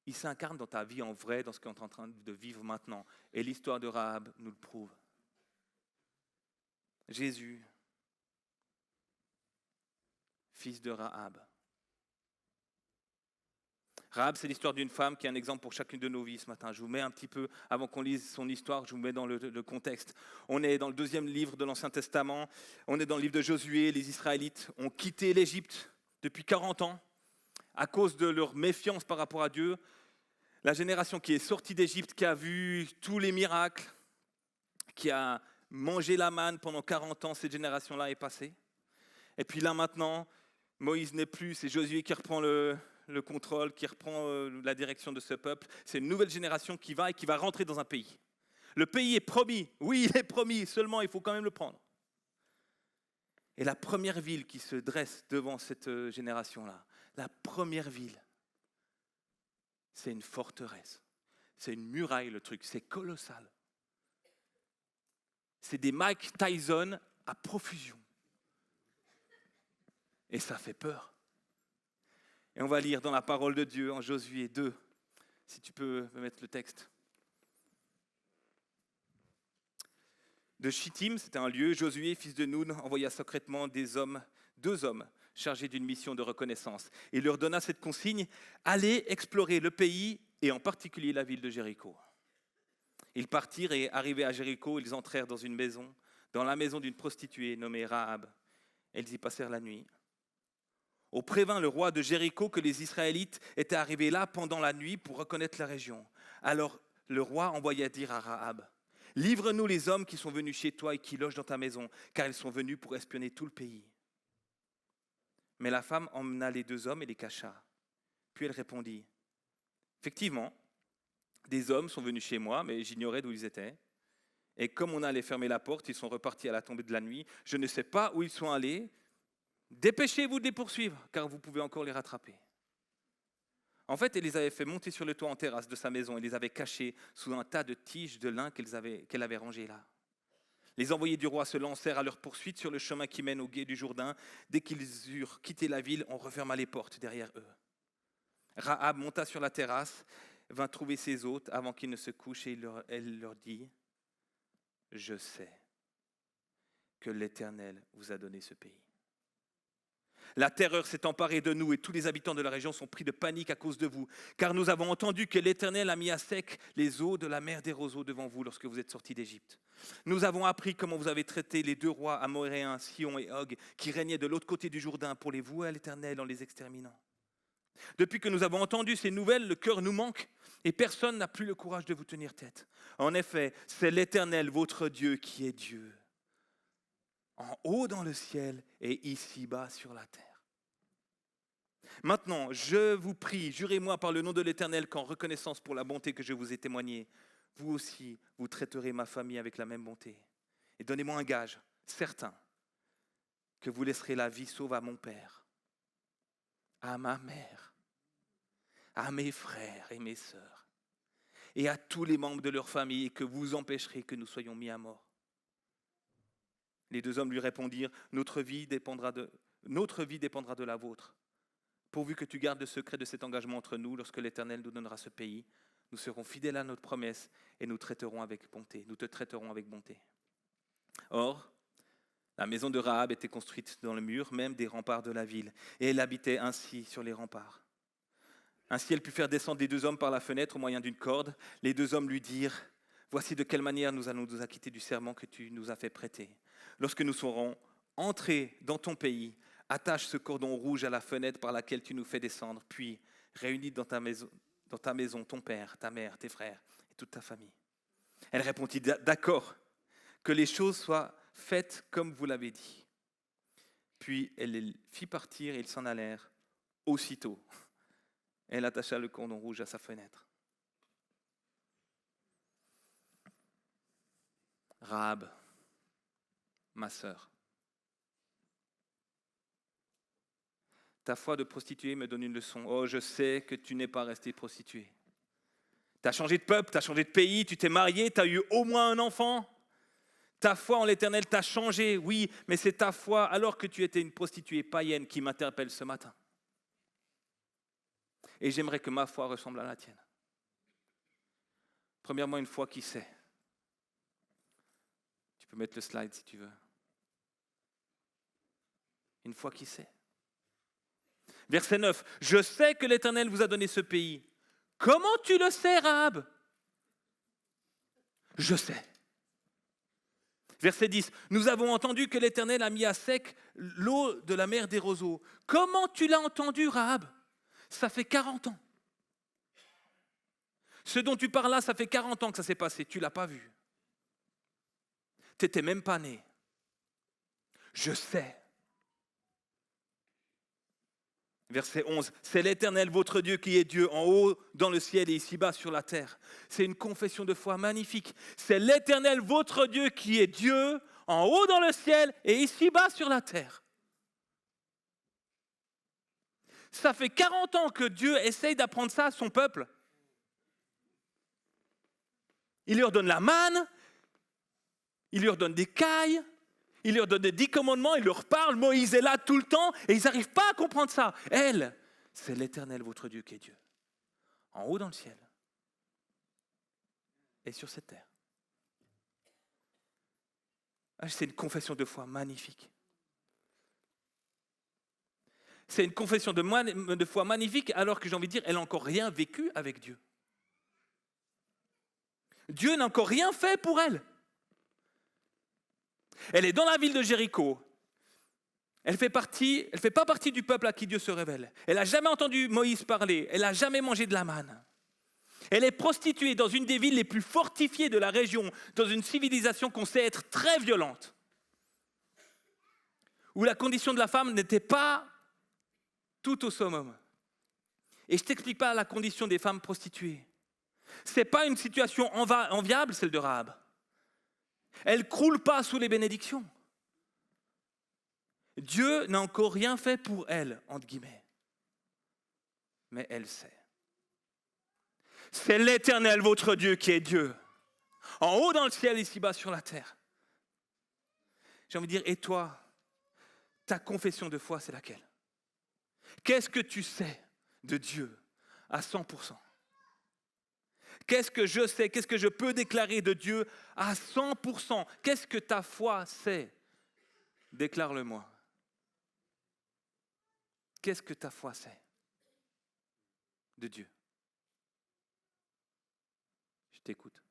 Il s'incarne dans ta vie en vrai, dans ce qu'on est en train de vivre maintenant. Et l'histoire de Rahab nous le prouve. Jésus, fils de Rahab. Rahab, c'est l'histoire d'une femme qui est un exemple pour chacune de nos vies ce matin. Je vous mets un petit peu, avant qu'on lise son histoire, je vous mets dans le contexte. On est dans le 2e livre de l'Ancien Testament. On est dans le livre de Josué. Les Israélites ont quitté l'Égypte depuis 40 ans à cause de leur méfiance par rapport à Dieu. La génération qui est sortie d'Égypte, qui a vu tous les miracles, qui a mangé la manne pendant 40 ans, cette génération-là est passée. Et puis là maintenant, Moïse n'est plus, c'est Josué qui reprend le le contrôle, qui reprend la direction de ce peuple. C'est une nouvelle génération qui va et qui va rentrer dans un pays. Le pays est promis. Oui, il est promis, seulement il faut quand même le prendre. Et la première ville qui se dresse devant cette génération-là, la première ville, c'est une forteresse. C'est une muraille, le truc. C'est colossal. C'est des Mike Tyson à profusion. Et ça fait peur. Et on va lire dans la parole de Dieu, en Josué 2, si tu peux me mettre le texte. De Chittim, c'était un lieu, Josué, fils de Nun, envoya secrètement deux hommes chargés d'une mission de reconnaissance. Il leur donna cette consigne, allez explorer le pays et en particulier la ville de Jéricho. Ils partirent et arrivés à Jéricho, ils entrèrent dans une maison, dans la maison d'une prostituée nommée Rahab. Elles y passèrent la nuit. On prévint le roi de Jéricho que les Israélites étaient arrivés là pendant la nuit pour reconnaître la région. Alors le roi envoya dire à Rahab, « Livre-nous les hommes qui sont venus chez toi et qui logent dans ta maison, car ils sont venus pour espionner tout le pays. » Mais la femme emmena les deux hommes et les cacha. Puis elle répondit, « Effectivement, des hommes sont venus chez moi, mais j'ignorais d'où ils étaient. Et comme on allait fermer la porte, ils sont repartis à la tombée de la nuit. Je ne sais pas où ils sont allés. Dépêchez-vous de les poursuivre, car vous pouvez encore les rattraper. » En fait, elle les avait fait monter sur le toit en terrasse de sa maison et les avait cachés sous un tas de tiges de lin qu'elle avait rangées là. Les envoyés du roi se lancèrent à leur poursuite sur le chemin qui mène au gué du Jourdain. Dès qu'ils eurent quitté la ville, on referma les portes derrière eux. Rahab monta sur la terrasse, vint trouver ses hôtes avant qu'ils ne se couchent et elle leur dit, « Je sais que l'Éternel vous a donné ce pays. » La terreur s'est emparée de nous et tous les habitants de la région sont pris de panique à cause de vous, car nous avons entendu que l'Éternel a mis à sec les eaux de la mer des roseaux devant vous lorsque vous êtes sortis d'Égypte. Nous avons appris comment vous avez traité les deux rois amoréens, Sion et Og, qui régnaient de l'autre côté du Jourdain pour les vouer à l'Éternel en les exterminant. Depuis que nous avons entendu ces nouvelles, le cœur nous manque et personne n'a plus le courage de vous tenir tête. En effet, c'est l'Éternel, votre Dieu, qui est Dieu, en haut dans le ciel et ici-bas sur la terre. Maintenant, je vous prie, jurez-moi par le nom de l'Éternel qu'en reconnaissance pour la bonté que je vous ai témoignée, vous aussi, vous traiterez ma famille avec la même bonté. Et donnez-moi un gage, certain, que vous laisserez la vie sauve à mon père, à ma mère, à mes frères et mes sœurs, et à tous les membres de leur famille, et que vous empêcherez que nous soyons mis à mort. » Les deux hommes lui répondirent, « Notre vie dépendra de la vôtre. Pourvu que tu gardes le secret de cet engagement entre nous, lorsque l'Éternel nous donnera ce pays, nous serons fidèles à notre promesse et nous te traiterons avec bonté. » Or, la maison de Rahab était construite dans le mur même des remparts de la ville, et elle habitait ainsi sur les remparts. Ainsi, elle put faire descendre les deux hommes par la fenêtre au moyen d'une corde. Les deux hommes lui dirent, « Voici de quelle manière nous allons nous acquitter du serment que tu nous as fait prêter. Lorsque nous serons entrés dans ton pays, attache ce cordon rouge à la fenêtre par laquelle tu nous fais descendre, puis réunis dans ta maison ton père, ta mère, tes frères et toute ta famille. » Elle répondit, « D'accord, que les choses soient faites comme vous l'avez dit. » Puis elle les fit partir et ils s'en allèrent. Aussitôt, elle attacha le cordon rouge à sa fenêtre. Rahab, ma sœur, ta foi de prostituée me donne une leçon. Oh, je sais que tu n'es pas restée prostituée. Tu as changé de peuple, tu as changé de pays, tu t'es marié, tu as eu au moins un enfant. Ta foi en l'Éternel t'a changé, oui, mais c'est ta foi alors que tu étais une prostituée païenne qui m'interpelle ce matin. Et j'aimerais que ma foi ressemble à la tienne. Premièrement, une foi qui sait. Tu peux mettre le slide si tu veux. Une foi qui sait. Verset 9. « Je sais que l'Éternel vous a donné ce pays. » Comment tu le sais, Rahab ? Je sais. Verset 10. « Nous avons entendu que l'Éternel a mis à sec l'eau de la mer des roseaux. » Comment tu l'as entendu, Rahab ? Ça fait 40 ans. Ce dont tu parles là, ça fait 40 ans que ça s'est passé. Tu ne l'as pas vu. Tu n'étais même pas né. Je sais. Verset 11, c'est l'Éternel, votre Dieu, qui est Dieu, en haut dans le ciel et ici-bas sur la terre. C'est une confession de foi magnifique. C'est l'Éternel, votre Dieu, qui est Dieu, en haut dans le ciel et ici-bas sur la terre. Ça fait 40 ans que Dieu essaye d'apprendre ça à son peuple. Il leur donne la manne, il leur donne des cailles, il leur donne des 10 commandements, il leur parle, Moïse est là tout le temps, et ils n'arrivent pas à comprendre ça. Elle, c'est l'Éternel, votre Dieu, qui est Dieu, en haut dans le ciel et sur cette terre. C'est une confession de foi magnifique. C'est une confession de foi magnifique, alors que j'ai envie de dire, elle n'a encore rien vécu avec Dieu. Dieu n'a encore rien fait pour elle. Elle est dans la ville de Jéricho. Elle ne fait pas partie du peuple à qui Dieu se révèle. Elle n'a jamais entendu Moïse parler. Elle n'a jamais mangé de la manne. Elle est prostituée dans une des villes les plus fortifiées de la région, dans une civilisation qu'on sait être très violente, où la condition de la femme n'était pas tout au summum. Et je ne t'explique pas la condition des femmes prostituées. Ce n'est pas une situation enviable, celle de Rahab. Elle ne croule pas sous les bénédictions. Dieu n'a encore rien fait pour elle, entre guillemets. Mais elle sait. C'est l'Éternel, votre Dieu, qui est Dieu. En haut dans le ciel, ici-bas sur la terre. J'ai envie de dire, et toi, ta confession de foi, c'est laquelle? Qu'est-ce que tu sais de Dieu à 100%? Qu'est-ce que je sais? Qu'est-ce que je peux déclarer de Dieu à 100%? Qu'est-ce que ta foi sait? Déclare-le-moi. Qu'est-ce que ta foi sait de Dieu? Je t'écoute.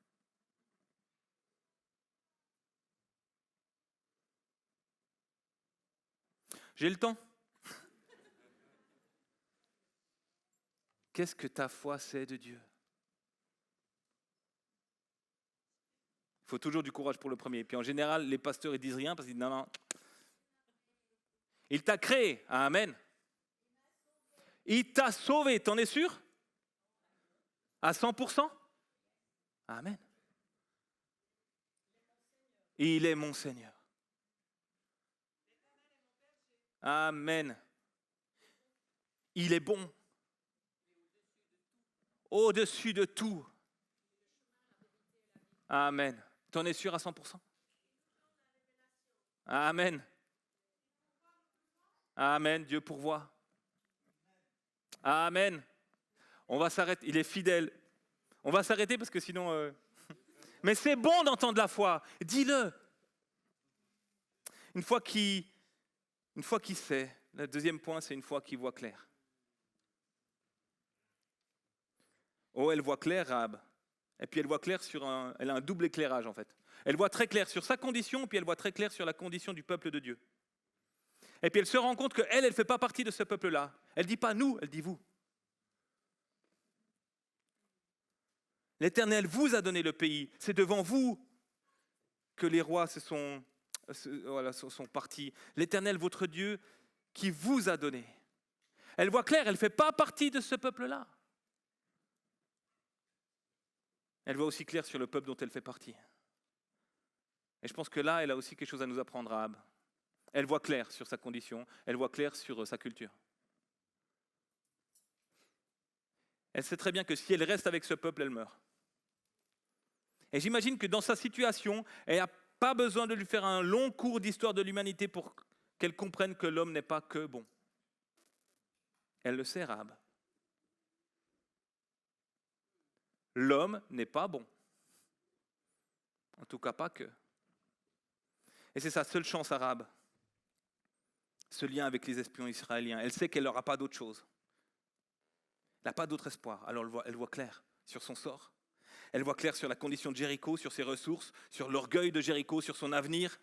J'ai le temps. Qu'est-ce que ta foi sait de Dieu? Il faut toujours du courage pour le premier. Puis en général, les pasteurs ils disent rien parce qu'ils disent non. Il t'a créé. Amen. Il t'a sauvé. T'en es sûr? À 100%? Amen. Il est mon Seigneur. Amen. Il est bon. Au-dessus de tout. Amen. T'en es sûr à 100%? Amen. Amen. Dieu pourvoit. Amen. On va s'arrêter. Il est fidèle. On va s'arrêter parce que sinon... Mais c'est bon d'entendre la foi. Dis-le. Une fois qu'il sait. Le deuxième point, c'est une foi qui voit clair. Oh, elle voit clair, Rahab. Et puis elle voit clair elle a un double éclairage en fait. Elle voit très clair sur sa condition, puis elle voit très clair sur la condition du peuple de Dieu. Et puis elle se rend compte qu'elle ne fait pas partie de ce peuple-là. Elle ne dit pas nous, elle dit vous. L'Éternel vous a donné le pays. C'est devant vous que les rois sont partis. L'Éternel, votre Dieu, qui vous a donné. Elle voit clair, elle ne fait pas partie de ce peuple-là. Elle voit aussi clair sur le peuple dont elle fait partie. Et je pense que là, elle a aussi quelque chose à nous apprendre, Rahab. Elle voit clair sur sa condition, elle voit clair sur sa culture. Elle sait très bien que si elle reste avec ce peuple, elle meurt. Et j'imagine que dans sa situation, elle n'a pas besoin de lui faire un long cours d'histoire de l'humanité pour qu'elle comprenne que l'homme n'est pas que bon. Elle le sait, Rahab. L'homme n'est pas bon. En tout cas, pas que. Et c'est sa seule chance, Rahab. Ce lien avec les espions israéliens. Elle sait qu'elle n'aura pas d'autre chose. Elle n'a pas d'autre espoir. Alors elle voit clair sur son sort. Elle voit clair sur la condition de Jéricho, sur ses ressources, sur l'orgueil de Jéricho, sur son avenir.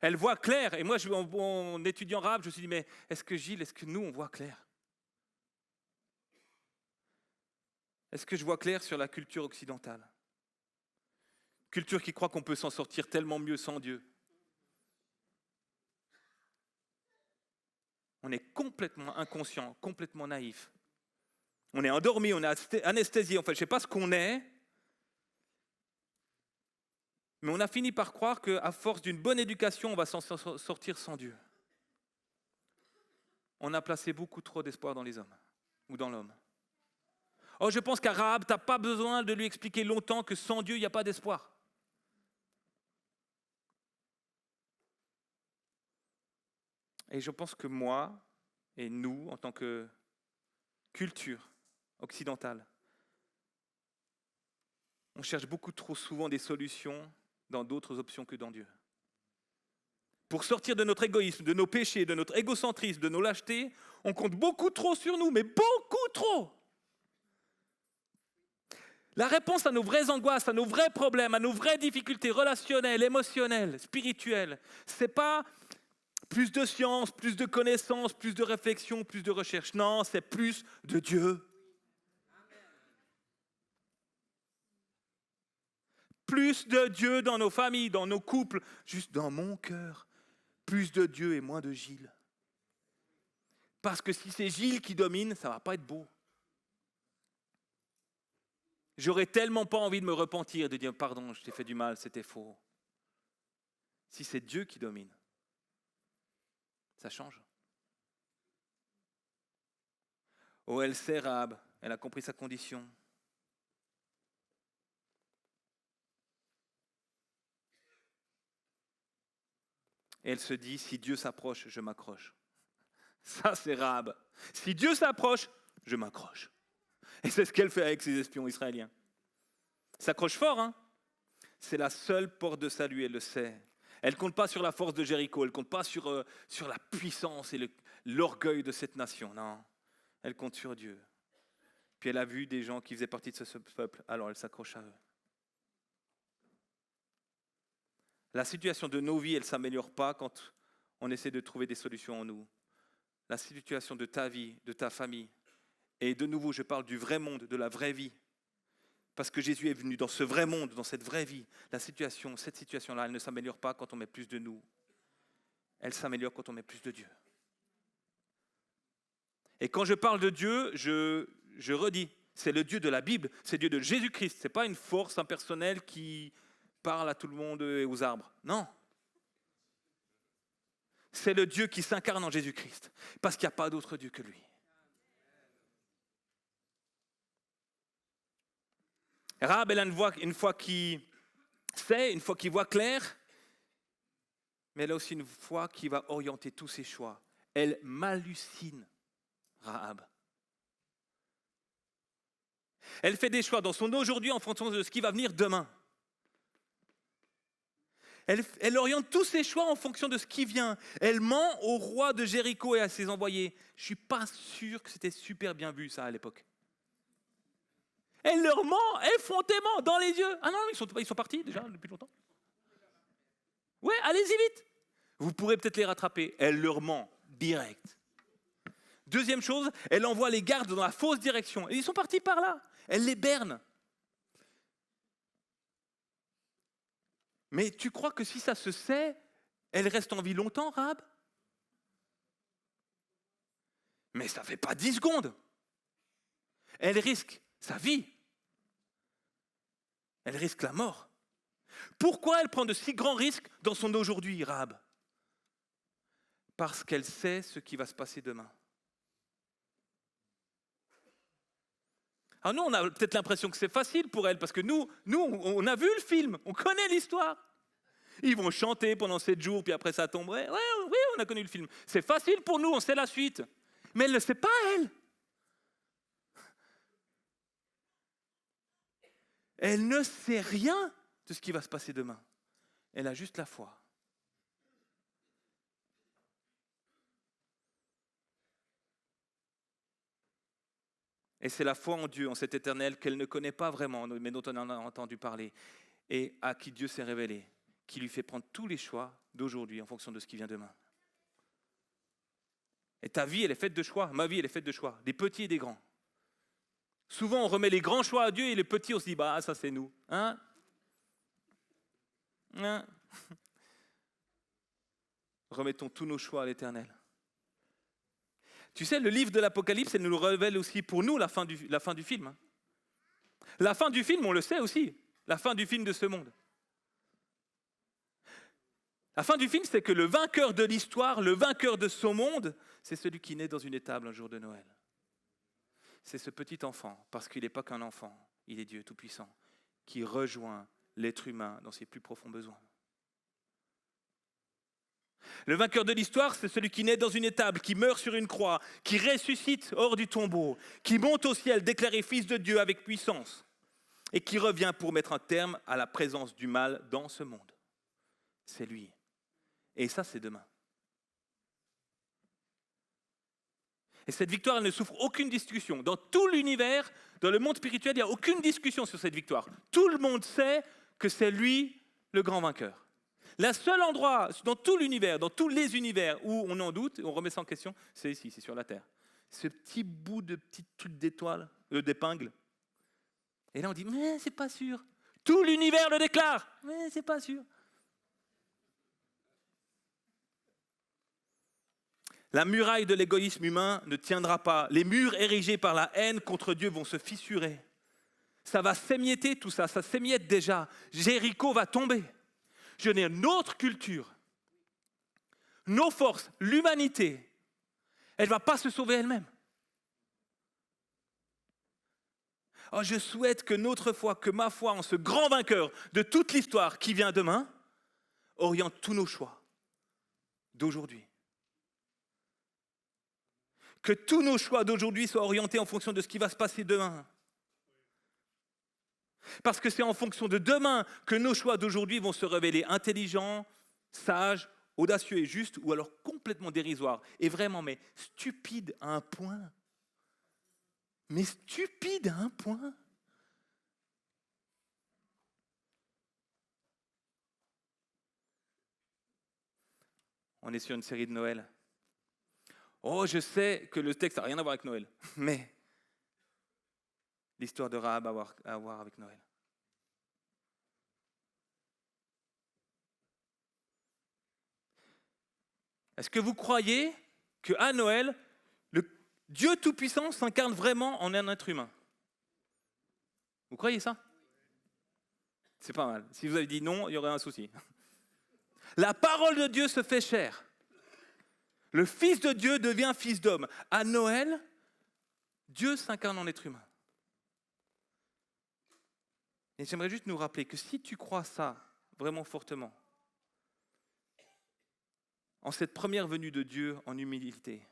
Elle voit clair. Et moi, en étudiant Rahab, je me suis dit, mais est-ce que nous, on voit clair? Est-ce que je vois clair sur la culture occidentale? Culture qui croit qu'on peut s'en sortir tellement mieux sans Dieu. On est complètement inconscient, complètement naïf. On est endormi, on est anesthésié. En fait, je ne sais pas ce qu'on est. Mais on a fini par croire qu'à force d'une bonne éducation, on va s'en sortir sans Dieu. On a placé beaucoup trop d'espoir dans les hommes ou dans l'homme. Oh, je pense qu'à Rahab, tu n'as pas besoin de lui expliquer longtemps que sans Dieu, il n'y a pas d'espoir. Et je pense que moi et nous, en tant que culture occidentale, on cherche beaucoup trop souvent des solutions dans d'autres options que dans Dieu. Pour sortir de notre égoïsme, de nos péchés, de notre égocentrisme, de nos lâchetés, on compte beaucoup trop sur nous, mais beaucoup trop. La réponse à nos vraies angoisses, à nos vrais problèmes, à nos vraies difficultés relationnelles, émotionnelles, spirituelles, ce n'est pas plus de science, plus de connaissances, plus de réflexion, plus de recherche. Non, c'est plus de Dieu. Plus de Dieu dans nos familles, dans nos couples, juste dans mon cœur. Plus de Dieu et moins de Gilles. Parce que si c'est Gilles qui domine, ça ne va pas être beau. J'aurais tellement pas envie de me repentir, de dire pardon, je t'ai fait du mal, c'était faux. Si c'est Dieu qui domine, ça change. Oh, elle sait Rahab, elle a compris sa condition. Et elle se dit, si Dieu s'approche, je m'accroche. Ça, c'est Rahab. Si Dieu s'approche, je m'accroche. Et c'est ce qu'elle fait avec ses espions israéliens. S'accroche fort, hein? C'est la seule porte de salut, elle le sait. Elle ne compte pas sur la force de Jéricho, elle ne compte pas sur la puissance et l'orgueil de cette nation. Non, elle compte sur Dieu. Puis elle a vu des gens qui faisaient partie de ce peuple, alors elle s'accroche à eux. La situation de nos vies, elle ne s'améliore pas quand on essaie de trouver des solutions en nous. La situation de ta vie, de ta famille, et de nouveau, je parle du vrai monde, de la vraie vie. Parce que Jésus est venu dans ce vrai monde, dans cette vraie vie. Cette situation-là, elle ne s'améliore pas quand on met plus de nous. Elle s'améliore quand on met plus de Dieu. Et quand je parle de Dieu, je redis, c'est le Dieu de la Bible, c'est le Dieu de Jésus-Christ. Ce n'est pas une force impersonnelle qui parle à tout le monde et aux arbres. Non. C'est le Dieu qui s'incarne en Jésus-Christ. Parce qu'il n'y a pas d'autre Dieu que lui. Rahab, elle a une foi qui sait, une foi qui voit clair, mais elle a aussi une foi qui va orienter tous ses choix. Elle m'hallucine, Rahab. Elle fait des choix dans son aujourd'hui en fonction de ce qui va venir demain. Elle oriente tous ses choix en fonction de ce qui vient. Elle ment au roi de Jéricho et à ses envoyés. Je ne suis pas sûr que c'était super bien vu ça à l'époque. Elle leur ment effrontément dans les yeux. Ah non, ils sont partis déjà depuis longtemps. Ouais, allez-y vite. Vous pourrez peut-être les rattraper. Elle leur ment direct. Deuxième chose, elle envoie les gardes dans la fausse direction. Et ils sont partis par là. Elle les berne. Mais tu crois que si ça se sait, elle reste en vie longtemps, Rahab? Mais ça ne fait pas 10 secondes. Elle risque sa vie. Elle risque la mort. Pourquoi elle prend de si grands risques dans son aujourd'hui, Rahab? Parce qu'elle sait ce qui va se passer demain. Alors nous, on a peut-être l'impression que c'est facile pour elle, parce que nous, on a vu le film, on connaît l'histoire. Ils vont chanter pendant 7 jours, puis après ça tomberait. Oui, on a connu le film. C'est facile pour nous, on sait la suite. Mais elle ne le sait pas, elle. Elle ne sait rien de ce qui va se passer demain. Elle a juste la foi. Et c'est la foi en Dieu, en cet éternel qu'elle ne connaît pas vraiment, mais dont on en a entendu parler, et à qui Dieu s'est révélé, qui lui fait prendre tous les choix d'aujourd'hui en fonction de ce qui vient demain. Et ta vie, elle est faite de choix. Ma vie, elle est faite de choix, des petits et des grands. Souvent, on remet les grands choix à Dieu et les petits, on se dit, bah, ça c'est nous. Hein? Remettons tous nos choix à l'Éternel. Tu sais, le livre de l'Apocalypse, elle nous le révèle aussi pour nous la fin du film. Hein. La fin du film, on le sait aussi. La fin du film de ce monde. La fin du film, c'est que le vainqueur de l'histoire, le vainqueur de ce monde, c'est celui qui naît dans une étable un jour de Noël. C'est ce petit enfant, parce qu'il n'est pas qu'un enfant, il est Dieu Tout-Puissant, qui rejoint l'être humain dans ses plus profonds besoins. Le vainqueur de l'histoire, c'est celui qui naît dans une étable, qui meurt sur une croix, qui ressuscite hors du tombeau, qui monte au ciel déclaré fils de Dieu avec puissance et qui revient pour mettre un terme à la présence du mal dans ce monde. C'est lui. Et ça, c'est demain. Et cette victoire, elle ne souffre aucune discussion. Dans tout l'univers, dans le monde spirituel, il n'y a aucune discussion sur cette victoire. Tout le monde sait que c'est lui le grand vainqueur. Le seul endroit dans tout l'univers, dans tous les univers où on en doute, on remet ça en question, c'est ici, c'est sur la Terre. Ce petit bout de petit truc d'étoile, d'épingle. Et là on dit, mais c'est pas sûr. Tout l'univers le déclare, mais c'est pas sûr. La muraille de l'égoïsme humain ne tiendra pas. Les murs érigés par la haine contre Dieu vont se fissurer. Ça va s'émietter tout ça, ça s'émiette déjà. Jéricho va tomber. Je n'ai une autre culture. Nos forces, l'humanité, elle ne va pas se sauver elle-même. Oh, je souhaite que notre foi, que ma foi en ce grand vainqueur de toute l'histoire qui vient demain, oriente tous nos choix d'aujourd'hui. Que tous nos choix d'aujourd'hui soient orientés en fonction de ce qui va se passer demain. Parce que c'est en fonction de demain que nos choix d'aujourd'hui vont se révéler intelligents, sages, audacieux et justes, ou alors complètement dérisoires. Et vraiment, mais stupides à un point. Mais stupides à un point. On est sur une série de Noël. Oh, je sais que le texte n'a rien à voir avec Noël, mais l'histoire de Rahab a à voir avec Noël. Est-ce que vous croyez qu'à Noël, le Dieu Tout-Puissant s'incarne vraiment en un être humain? Vous croyez ça? C'est pas mal. Si vous avez dit non, il y aurait un souci. La parole de Dieu se fait chair. Le Fils de Dieu devient fils d'homme. À Noël, Dieu s'incarne en être humain. Et j'aimerais juste nous rappeler que si tu crois ça vraiment fortement, en cette première venue de Dieu en humilité,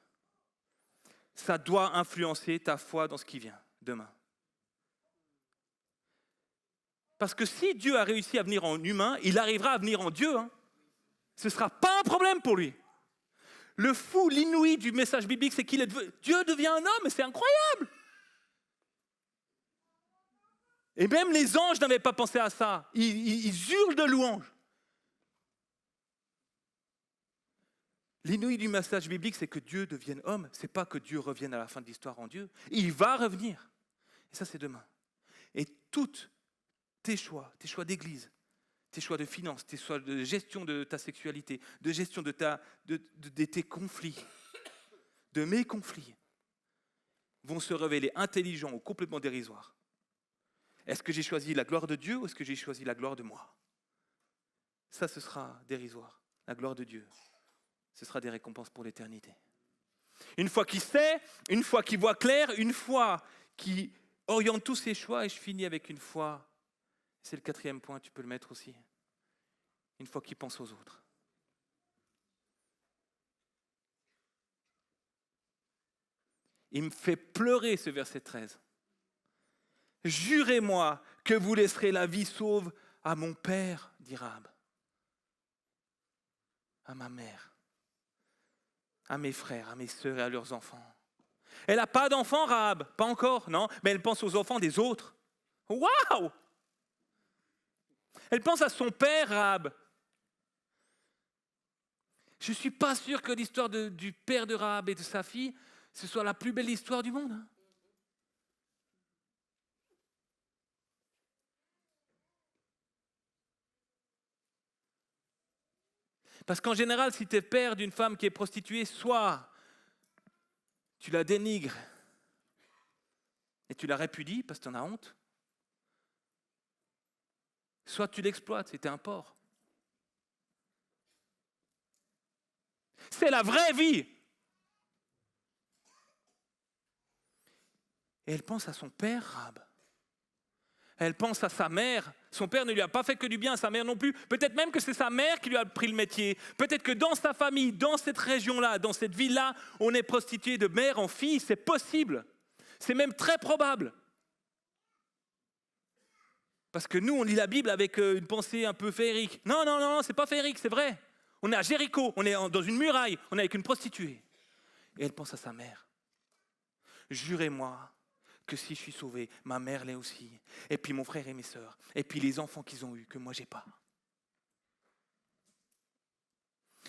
ça doit influencer ta foi dans ce qui vient demain. Parce que si Dieu a réussi à venir en humain, il arrivera à venir en Dieu. Hein. Ce ne sera pas un problème pour lui. Le fou, l'inouï du message biblique, c'est qu'il Dieu devient un homme, c'est incroyable. Et même les anges n'avaient pas pensé à ça. Ils hurlent de louange. L'inouï du message biblique, c'est que Dieu devienne homme. Ce n'est pas que Dieu revienne à la fin de l'histoire en Dieu. Il va revenir. Et ça, c'est demain. Et tous tes choix d'église, tes choix de finances, tes choix de gestion de ta sexualité, de gestion de tes conflits, de mes conflits, vont se révéler intelligents ou complètement dérisoires. Est-ce que j'ai choisi la gloire de Dieu ou est-ce que j'ai choisi la gloire de moi? Ça, ce sera dérisoire. La gloire de Dieu, ce sera des récompenses pour l'éternité. Une fois qu'il sait, une fois qu'il voit clair, une fois qu'il oriente tous ses choix, et je finis avec une foi. C'est le 4e point, tu peux le mettre aussi. Une fois qu'il pense aux autres. Il me fait pleurer ce verset 13. Jurez-moi que vous laisserez la vie sauve à mon père, dit Rahab, à ma mère, à mes frères, à mes sœurs et à leurs enfants. Elle n'a pas d'enfants, Rahab, pas encore, non, mais elle pense aux enfants des autres. Waouh! Elle pense à son père, Rahab. Je ne suis pas sûr que l'histoire du père de Rahab et de sa fille, ce soit la plus belle histoire du monde. Parce qu'en général, si tu es père d'une femme qui est prostituée, soit tu la dénigres et tu la répudies parce que tu en as honte. Soit tu l'exploites, c'était un porc. C'est la vraie vie. Et elle pense à son père, Rahab. Elle pense à sa mère. Son père ne lui a pas fait que du bien, sa mère non plus. Peut-être même que c'est sa mère qui lui a pris le métier. Peut-être que dans sa famille, dans cette région-là, dans cette ville-là, on est prostitué de mère en fille. C'est possible. C'est même très probable. Parce que nous, on lit la Bible avec une pensée un peu féerique. Non, non, non, c'est pas féerique, c'est vrai. On est à Jéricho, on est dans une muraille, on est avec une prostituée. Et elle pense à sa mère. Jurez-moi que si je suis sauvé, ma mère l'est aussi. Et puis mon frère et mes sœurs. Et puis les enfants qu'ils ont eus, que moi j'ai pas.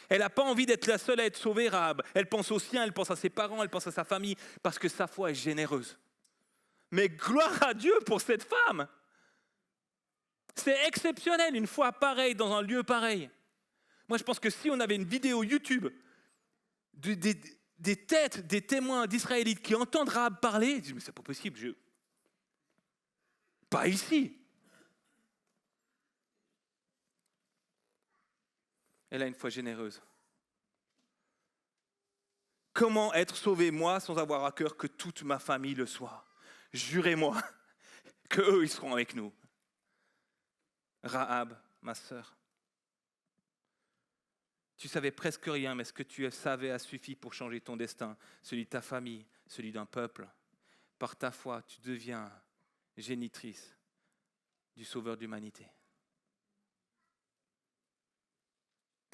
Elle n'a pas envie d'être la seule à être sauvée, Rahab. Elle pense aux siens, elle pense à ses parents, elle pense à sa famille, parce que sa foi est généreuse. Mais gloire à Dieu pour cette femme. C'est exceptionnel, une foi pareille dans un lieu pareil. Moi, je pense que si on avait une vidéo YouTube des têtes, des témoins d'Israélites qui entendent Rahab parler, ils disent, mais c'est pas possible, pas ici. Elle a une foi généreuse. Comment être sauvé, moi, sans avoir à cœur que toute ma famille le soit? Jurez-moi qu'eux, ils seront avec nous. Rahab, ma sœur. Tu savais presque rien, mais ce que tu savais a suffi pour changer ton destin, celui de ta famille, celui d'un peuple. Par ta foi, tu deviens génitrice du Sauveur d'humanité.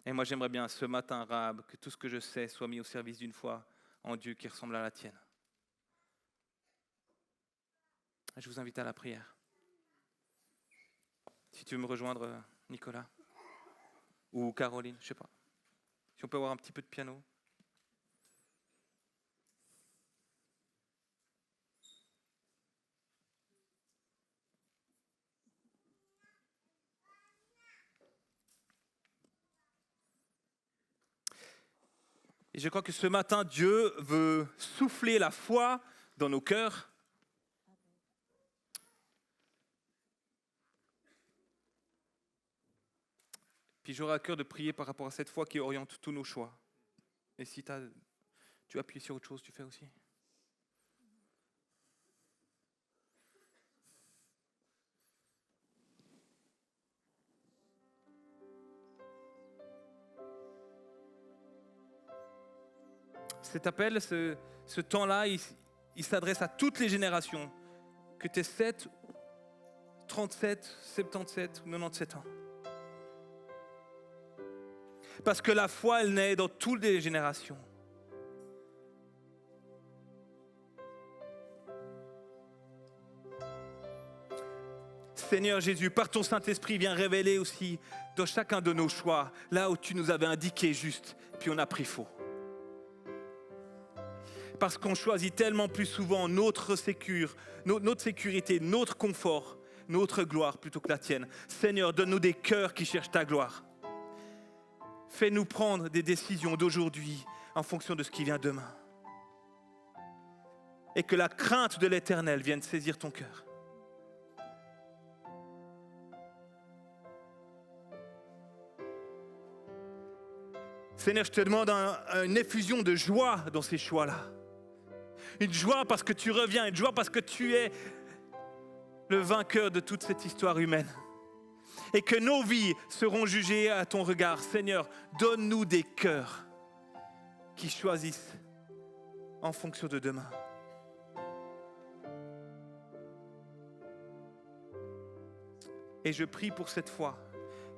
Et moi, j'aimerais bien ce matin, Rahab, que tout ce que je sais soit mis au service d'une foi en Dieu qui ressemble à la tienne. Je vous invite à la prière. Si tu veux me rejoindre, Nicolas, ou Caroline, je ne sais pas. Si on peut avoir un petit peu de piano. Et je crois que ce matin, Dieu veut souffler la foi dans nos cœurs. Puis j'aurai à cœur de prier par rapport à cette foi qui oriente tous nos choix. Et si tu appuies sur autre chose, tu fais aussi. Cet appel, ce temps-là, il s'adresse à toutes les générations. Que tu aies 7, 37, 77 ou 97 ans. Parce que la foi, elle naît dans toutes les générations. Seigneur Jésus, par ton Saint-Esprit, viens révéler aussi dans chacun de nos choix, là où tu nous avais indiqué juste, puis on a pris faux. Parce qu'on choisit tellement plus souvent notre sécurité, notre confort, notre gloire plutôt que la tienne. Seigneur, donne-nous des cœurs qui cherchent ta gloire. Fais-nous prendre des décisions d'aujourd'hui en fonction de ce qui vient demain. Et que la crainte de l'Éternel vienne saisir ton cœur. Seigneur, je te demande une effusion de joie dans ces choix-là. Une joie parce que tu reviens, une joie parce que tu es le vainqueur de toute cette histoire humaine. Et que nos vies seront jugées à ton regard. Seigneur, donne-nous des cœurs qui choisissent en fonction de demain. Et je prie pour cette foi,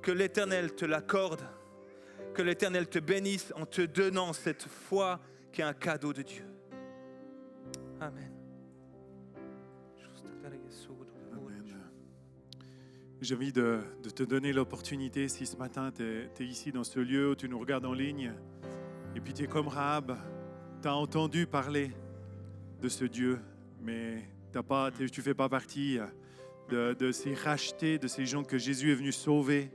que l'Éternel te l'accorde, que l'Éternel te bénisse en te donnant cette foi qui est un cadeau de Dieu. Amen. J'ai envie de te donner l'opportunité, si ce matin tu es ici dans ce lieu, où tu nous regardes en ligne, et puis tu es comme Rahab, tu as entendu parler de ce Dieu, mais tu ne fais pas partie de ces rachetés, de ces gens que Jésus est venu sauver.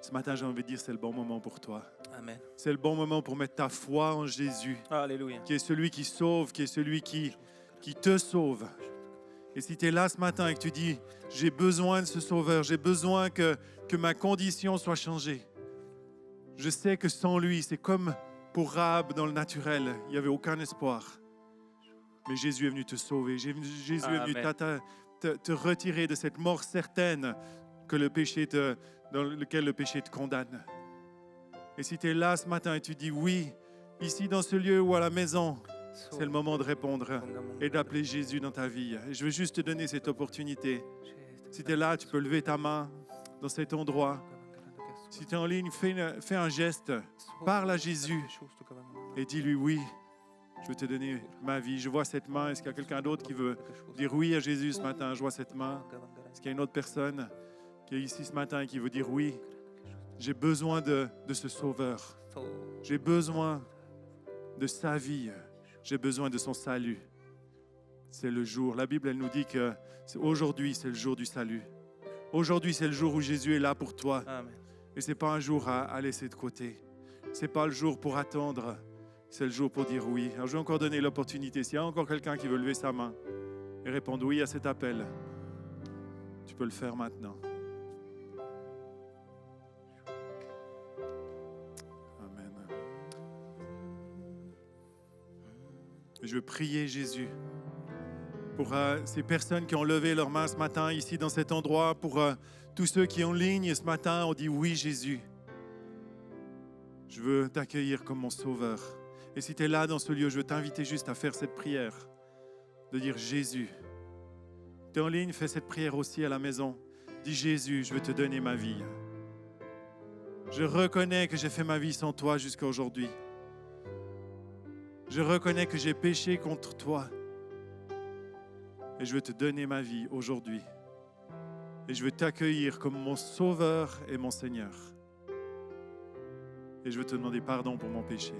Ce matin, j'ai envie de dire, c'est le bon moment pour toi. Amen. C'est le bon moment pour mettre ta foi en Jésus, Alléluia. qui est celui qui sauve, qui est celui qui te sauve. Et si tu es là ce matin et que tu dis, j'ai besoin de ce sauveur, j'ai besoin que ma condition soit changée. Je sais que sans lui, c'est comme pour Rahab dans le naturel, il n'y avait aucun espoir. Mais Jésus est venu te sauver, Jésus est venu te retirer de cette mort certaine dans lequel le péché te condamne. Et si tu es là ce matin et tu dis oui, ici dans ce lieu ou à la maison, c'est le moment de répondre et d'appeler Jésus dans ta vie. Et je veux juste te donner cette opportunité. Si tu es là, tu peux lever ta main dans cet endroit. Si tu es en ligne, fais un geste, parle à Jésus et dis-lui oui, je veux te donner ma vie. Je vois cette main. Est-ce qu'il y a quelqu'un d'autre qui veut dire oui à Jésus ce matin? Je vois cette main. Est-ce qu'il y a une autre personne qui est ici ce matin et qui veut dire oui? J'ai besoin de ce sauveur. J'ai besoin de sa vie. J'ai besoin de son salut. C'est le jour. La Bible, elle nous dit que aujourd'hui, c'est le jour du salut. Aujourd'hui, c'est le jour où Jésus est là pour toi. Amen. Et ce n'est pas un jour à laisser de côté. Ce n'est pas le jour pour attendre. C'est le jour pour dire oui. Alors, je vais encore donner l'opportunité. S'il y a encore quelqu'un qui veut lever sa main et répondre oui à cet appel, tu peux le faire maintenant. Amen. Et je veux prier Jésus pour ces personnes qui ont levé leurs mains ce matin ici dans cet endroit, pour tous ceux qui en ligne ce matin ont dit oui Jésus. Je veux t'accueillir comme mon sauveur. Et si tu es là dans ce lieu, je veux t'inviter juste à faire cette prière, de dire Jésus. Tu es en ligne, fais cette prière aussi à la maison. Dis Jésus, je veux te donner ma vie. Je reconnais que j'ai fait ma vie sans toi jusqu'à aujourd'hui. Je reconnais que j'ai péché contre toi. Et je veux te donner ma vie aujourd'hui. Et je veux t'accueillir comme mon sauveur et mon Seigneur. Et je veux te demander pardon pour mon péché.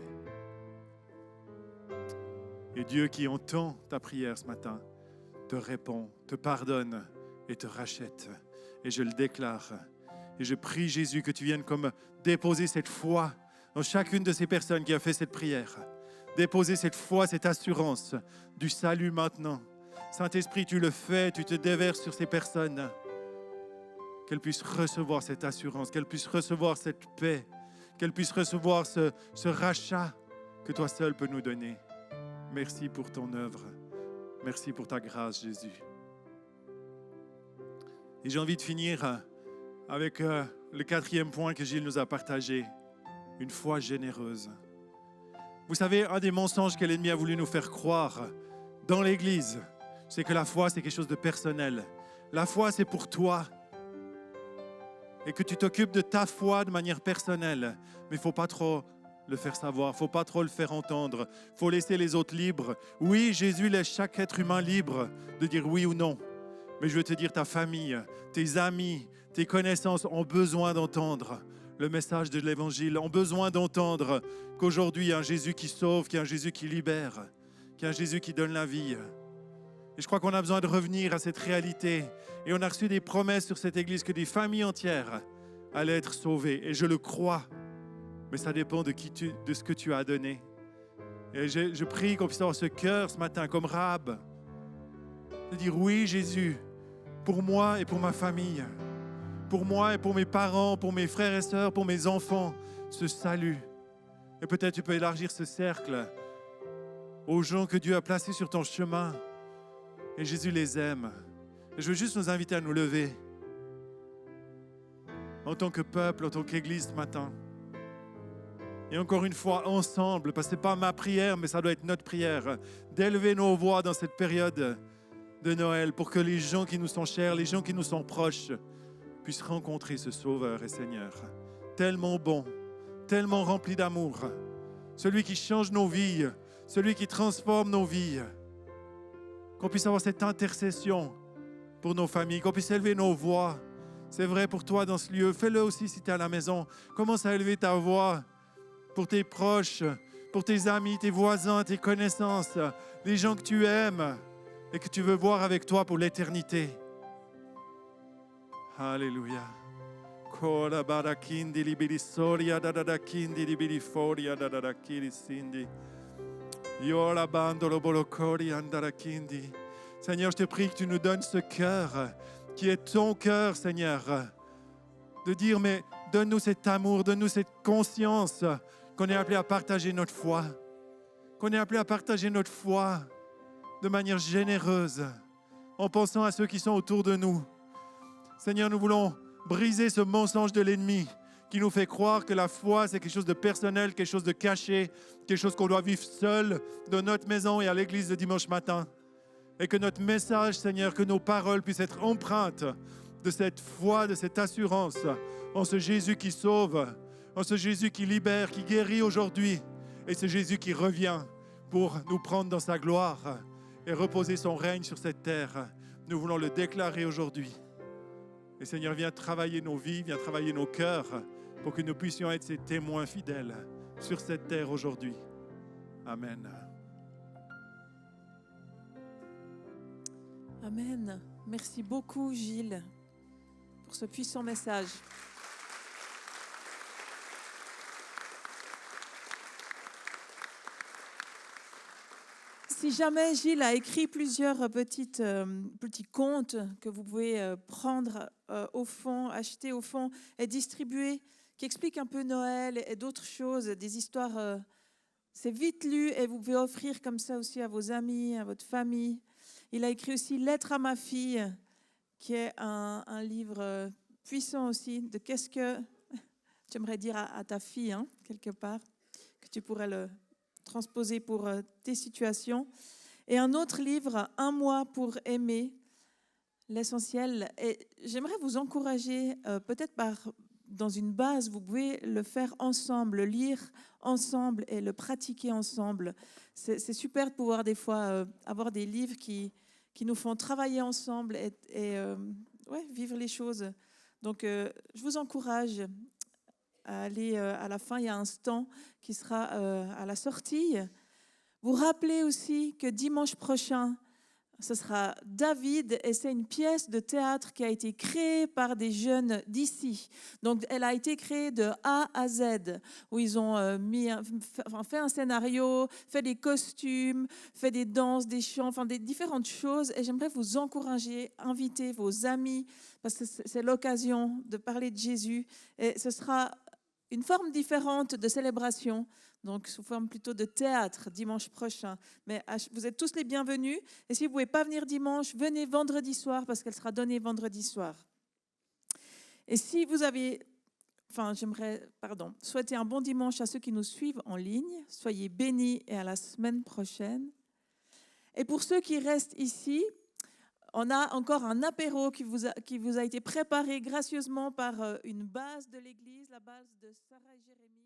Et Dieu qui entend ta prière ce matin, te répond, te pardonne et te rachète. Et je le déclare. Et je prie Jésus que tu viennes comme déposer cette foi dans chacune de ces personnes qui a fait cette prière. Déposer cette foi, cette assurance du salut maintenant. Saint-Esprit, tu le fais, tu te déverses sur ces personnes. Qu'elles puissent recevoir cette assurance, qu'elles puissent recevoir cette paix, qu'elles puissent recevoir ce rachat que toi seul peux nous donner. Merci pour ton œuvre. Merci pour ta grâce, Jésus. Et j'ai envie de finir avec le 4e point que Gilles nous a partagé. Une foi généreuse. Vous savez, un des mensonges que l'ennemi a voulu nous faire croire dans l'Église, c'est que la foi, c'est quelque chose de personnel. La foi, c'est pour toi. Et que tu t'occupes de ta foi de manière personnelle. Mais il ne faut pas trop le faire savoir, il ne faut pas trop le faire entendre. Il faut laisser les autres libres. Oui, Jésus laisse chaque être humain libre de dire oui ou non. Mais je veux te dire, ta famille, tes amis, tes connaissances ont besoin d'entendre le message de l'Évangile, ont besoin d'entendre qu'aujourd'hui, il y a un Jésus qui sauve, qu'il y a un Jésus qui libère, qu'il y a un Jésus qui donne la vie. Et je crois qu'on a besoin de revenir à cette réalité. Et on a reçu des promesses sur cette Église que des familles entières allaient être sauvées. Et je le crois. Mais ça dépend de ce que tu as donné. Et je prie qu'on puisse avoir ce cœur ce matin, comme Rahab, de dire oui, Jésus, pour moi et pour ma famille, pour moi et pour mes parents, pour mes frères et sœurs, pour mes enfants, ce salut. Et peut-être tu peux élargir ce cercle aux gens que Dieu a placés sur ton chemin. Et Jésus les aime. Et je veux juste nous inviter à nous lever en tant que peuple, en tant qu'Église ce matin. Et encore une fois, ensemble, parce que ce n'est pas ma prière, mais ça doit être notre prière, d'élever nos voix dans cette période de Noël pour que les gens qui nous sont chers, les gens qui nous sont proches, puissent rencontrer ce Sauveur et Seigneur. Tellement bon, tellement rempli d'amour. Celui qui change nos vies, celui qui transforme nos vies. Qu'on puisse avoir cette intercession pour nos familles, qu'on puisse élever nos voix. C'est vrai pour toi dans ce lieu. Fais-le aussi si tu es à la maison. Commence à élever ta voix pour tes proches, pour tes amis, tes voisins, tes connaissances, les gens que tu aimes et que tu veux voir avec toi pour l'éternité. Alléluia. Kola barakindi libidi soria da da da kindi libidi foria da da da kiri sindi. Yola bandolo bolokori andara kindi. Seigneur, je te prie que tu nous donnes ce cœur qui est ton cœur, Seigneur. De dire, mais donne-nous cet amour, donne-nous cette conscience qu'on est appelé à partager notre foi. Qu'on est appelé à partager notre foi de manière généreuse, en pensant à ceux qui sont autour de nous. Seigneur, nous voulons briser ce mensonge de l'ennemi qui nous fait croire que la foi, c'est quelque chose de personnel, quelque chose de caché, quelque chose qu'on doit vivre seul dans notre maison et à l'église le dimanche matin. Et que notre message, Seigneur, que nos paroles puissent être empreintes de cette foi, de cette assurance en ce Jésus qui sauve, en ce Jésus qui libère, qui guérit aujourd'hui, et ce Jésus qui revient pour nous prendre dans sa gloire et reposer son règne sur cette terre. Nous voulons le déclarer aujourd'hui. Et Seigneur, viens travailler nos vies, viens travailler nos cœurs pour que nous puissions être ces témoins fidèles sur cette terre aujourd'hui. Amen. Amen. Merci beaucoup, Gilles, pour ce puissant message. Si jamais Gilles a écrit plusieurs petits contes que vous pouvez prendre au fond, acheter au fond et distribuer, qui expliquent un peu Noël et d'autres choses, des histoires, c'est vite lu et vous pouvez offrir comme ça aussi à vos amis, à votre famille. Il a écrit aussi Lettre à ma fille, qui est un livre puissant aussi de qu'est-ce que tu aimerais dire à ta fille, hein, quelque part, que tu pourrais le transposer pour tes situations. Et un autre livre, Un mois pour aimer, l'essentiel. Et j'aimerais vous encourager, peut-être dans une base, vous pouvez le faire ensemble, le lire ensemble et le pratiquer ensemble. C'est super de pouvoir des fois avoir des livres qui nous font travailler ensemble et vivre les choses. Donc, je vous encourage à aller à la fin. Il y a un stand qui sera à la sortie. Vous rappelez aussi que dimanche prochain, ce sera David et c'est une pièce de théâtre qui a été créée par des jeunes d'ici. Donc, elle a été créée de A à Z, où ils ont fait un scénario, fait des costumes, fait des danses, des chants, des différentes choses. Et j'aimerais vous encourager, inviter vos amis, parce que c'est l'occasion de parler de Jésus. Et ce sera une forme différente de célébration, donc sous forme plutôt de théâtre dimanche prochain. Mais vous êtes tous les bienvenus. Et si vous ne pouvez pas venir dimanche, venez vendredi soir parce qu'elle sera donnée vendredi soir. Et si vous avez... j'aimerais souhaiter un bon dimanche à ceux qui nous suivent en ligne. Soyez bénis et à la semaine prochaine. Et pour ceux qui restent ici, on a encore un apéro qui vous a été préparé gracieusement par une base de l'église, la base de Sarah et Jérémie.